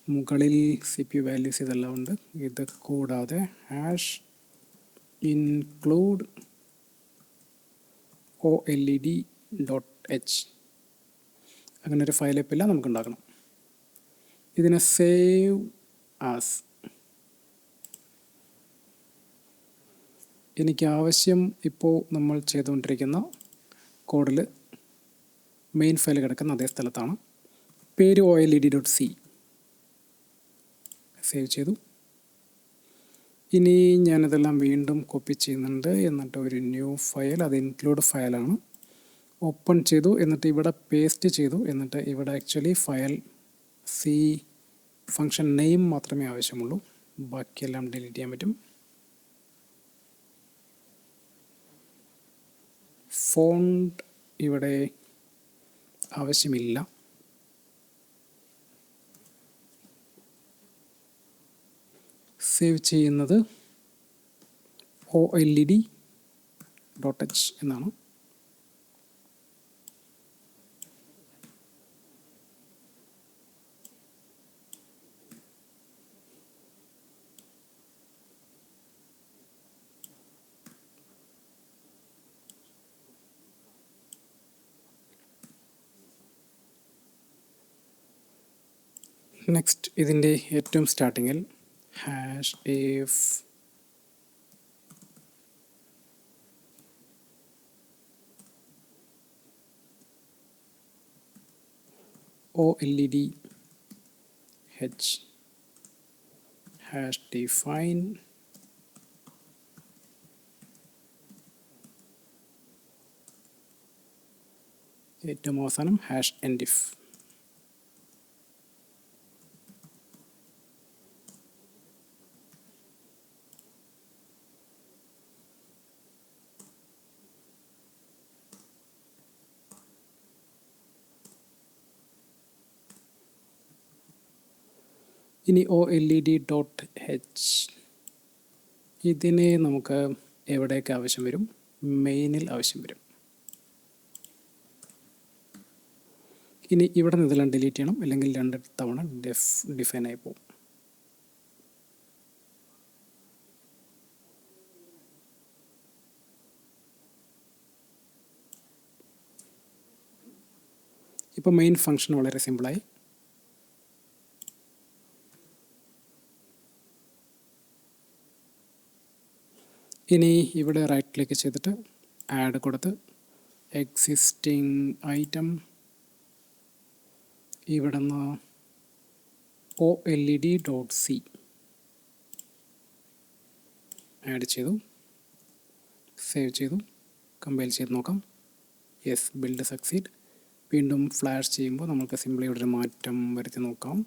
മുകളിൽ CPU വാല്യൂസ് ഇതെല്ലാം ഉണ്ട്. ഇത് കൂടാതെ ഹാഷ് ഇൻക്ലൂഡ് OLED.h അങ്ങനെ ഒരു ഫയൽ ഇപ്പില്ല, നമുക്ക് ഉണ്ടാക്കണം. ഇതിനെ സേവ് ആസ്. എനിക്ക് ആവശ്യം ഇപ്പോൾ നമ്മൾ ചെയ്തുകൊണ്ടിരിക്കുന്ന കോഡിൽ മെയിൻ ഫയൽ കിടക്കുന്ന അതേ സ്ഥലത്താണ്. പേര് OLED.c. സേവ് ചെയ്തു. ഇനി ഞാനിതെല്ലാം വീണ്ടും കോപ്പി ചെയ്യുന്നുണ്ട്. എന്നിട്ട് ഒരു ന്യൂ ഫയൽ, അത് ഇൻക്ലൂഡ് ഫയലാണ്, ഓപ്പൺ ചെയ്തു. എന്നിട്ട് ഇവിടെ പേസ്റ്റ് ചെയ്തു. എന്നിട്ട് ഇവിടെ actually file C function name മാത്രമേ ആവശ്യമുള്ളൂ, ബാക്കിയെല്ലാം ഡിലീറ്റ് ചെയ്യാൻ പറ്റും. ഫോണ്ട് ഇവിടെ ആവശ്യമില്ല. സേവ് ചെയ്യുന്നത് OLED.h എന്നാണ്. നെക്സ്റ്റ്, ഇതിൻ്റെ ഏറ്റവും സ്റ്റാർട്ടിങ്ങിൽ hash if OLED.h hash define ഏറ്റവും അവസാനം ഹാഷ് endif. ഇനി OLED.h ഇതിനെ നമുക്ക് എവിടെയൊക്കെ ആവശ്യം വരും? മെയിനിൽ ആവശ്യം വരും. ഇനി ഇവിടെ നിന്ന് ഇതെല്ലാം ഡിലീറ്റ് ചെയ്യണം, അല്ലെങ്കിൽ 2 തവണ ഡിഫൈൻ ആയി പോകും. ഇപ്പോൾ മെയിൻ ഫങ്ഷൻ വളരെ സിമ്പിളായി. ഇനി ഇവിടെ റൈറ്റ് ക്ലിക്ക് ചെയ്തിട്ട് ആഡ് കൊടുത്ത് എക്സിസ്റ്റിംഗ് ഐറ്റം ഇവിടെ നിന്ന് OLED.c ആഡ് ചെയ്തു. സേവ് ചെയ്തു. കമ്പൈൽ ചെയ്ത് നോക്കാം. Yes, build succeed. വീണ്ടും ഫ്ലാഷ് ചെയ്യുമ്പോൾ നമുക്ക് സിംപ്ലി ഇവിടെ ഒരു മാറ്റം വരുത്തി നോക്കാം.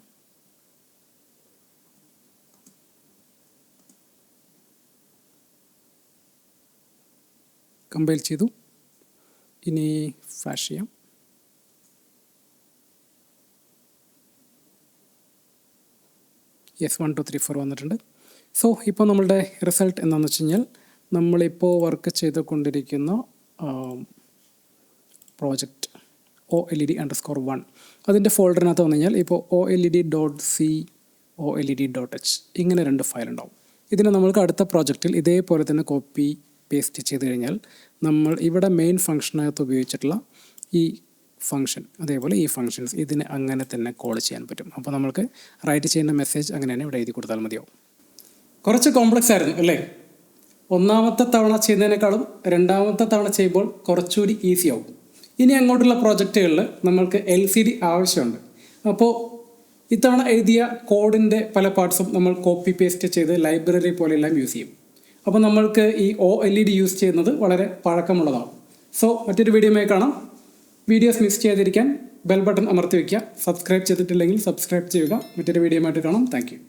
കമ്പൈൽ ചെയ്തു. ഇനി ഫ്ലാഷ് ചെയ്യാം. യെസ്, 1 2 3 4 വന്നിട്ടുണ്ട്. സോ ഇപ്പോൾ നമ്മളുടെ റിസൾട്ട് എന്താണെന്ന് വെച്ച് കഴിഞ്ഞാൽ, നമ്മളിപ്പോൾ വർക്ക് ചെയ്തുകൊണ്ടിരിക്കുന്ന പ്രോജക്റ്റ് OLED_1 അതിൻ്റെ ഫോൾഡറിനകത്ത് വന്നു കഴിഞ്ഞാൽ ഇപ്പോൾ OLED.c OLED.h ഇങ്ങനെ 2 ഫയൽ ഉണ്ടാവും. ഇതിനെ നമ്മൾക്ക് അടുത്ത പ്രോജക്റ്റിൽ ഇതേപോലെ തന്നെ കോപ്പി പേസ്റ്റ് ചെയ്ത് കഴിഞ്ഞാൽ നമ്മൾ ഇവിടെ മെയിൻ ഫംഗ്ഷനകത്ത് ഉപയോഗിച്ചിട്ടുള്ള ഈ ഫംഗ്ഷൻ, അതേപോലെ ഈ ഫംഗ്ഷൻസ് ഇതിനെ അങ്ങനെ തന്നെ കോൾ ചെയ്യാൻ പറ്റും. അപ്പോൾ നമുക്ക് റൈറ്റ് ചെയ്യുന്ന മെസ്സേജ് അങ്ങനെ തന്നെ ഇവിടെ എഴുതി കൊടുത്താൽ മതിയാവും. കുറച്ച് കോംപ്ലക്സ് ആയിരുന്നു അല്ലേ? ഒന്നാമത്തെ തവണ ചെയ്യുന്നതിനേക്കാളും രണ്ടാമത്തെ തവണ ചെയ്യുമ്പോൾ കുറച്ചുകൂടി ഈസി ആവും. ഇനി അങ്ങോട്ടുള്ള പ്രോജക്റ്റുകളിൽ നമ്മൾക്ക് LCD ആവശ്യമുണ്ട്. അപ്പോൾ ഇത്തവണ എഴുതിയ കോഡിൻ്റെ പല പാർട്സും നമ്മൾ കോപ്പി പേസ്റ്റ് ചെയ്ത് ലൈബ്രറി പോലെയെല്ലാം യൂസ് ചെയ്യും. അപ്പോൾ നമ്മൾക്ക് ഈ OLED യൂസ് ചെയ്യുന്നത് വളരെ പഴക്കമുള്ളതാണ്. സോ മറ്റൊരു വീഡിയോയുമായി കാണാം. വീഡിയോസ് മിസ് ചെയ്യാതിരിക്കാൻ ബെൽ ബട്ടൺ അമർത്തി വയ്ക്കുക. സബ്സ്ക്രൈബ് ചെയ്തിട്ടില്ലെങ്കിൽ സബ്സ്ക്രൈബ് ചെയ്യുക. മറ്റൊരു വീഡിയോയുമായിട്ട് കാണാം. Thank you.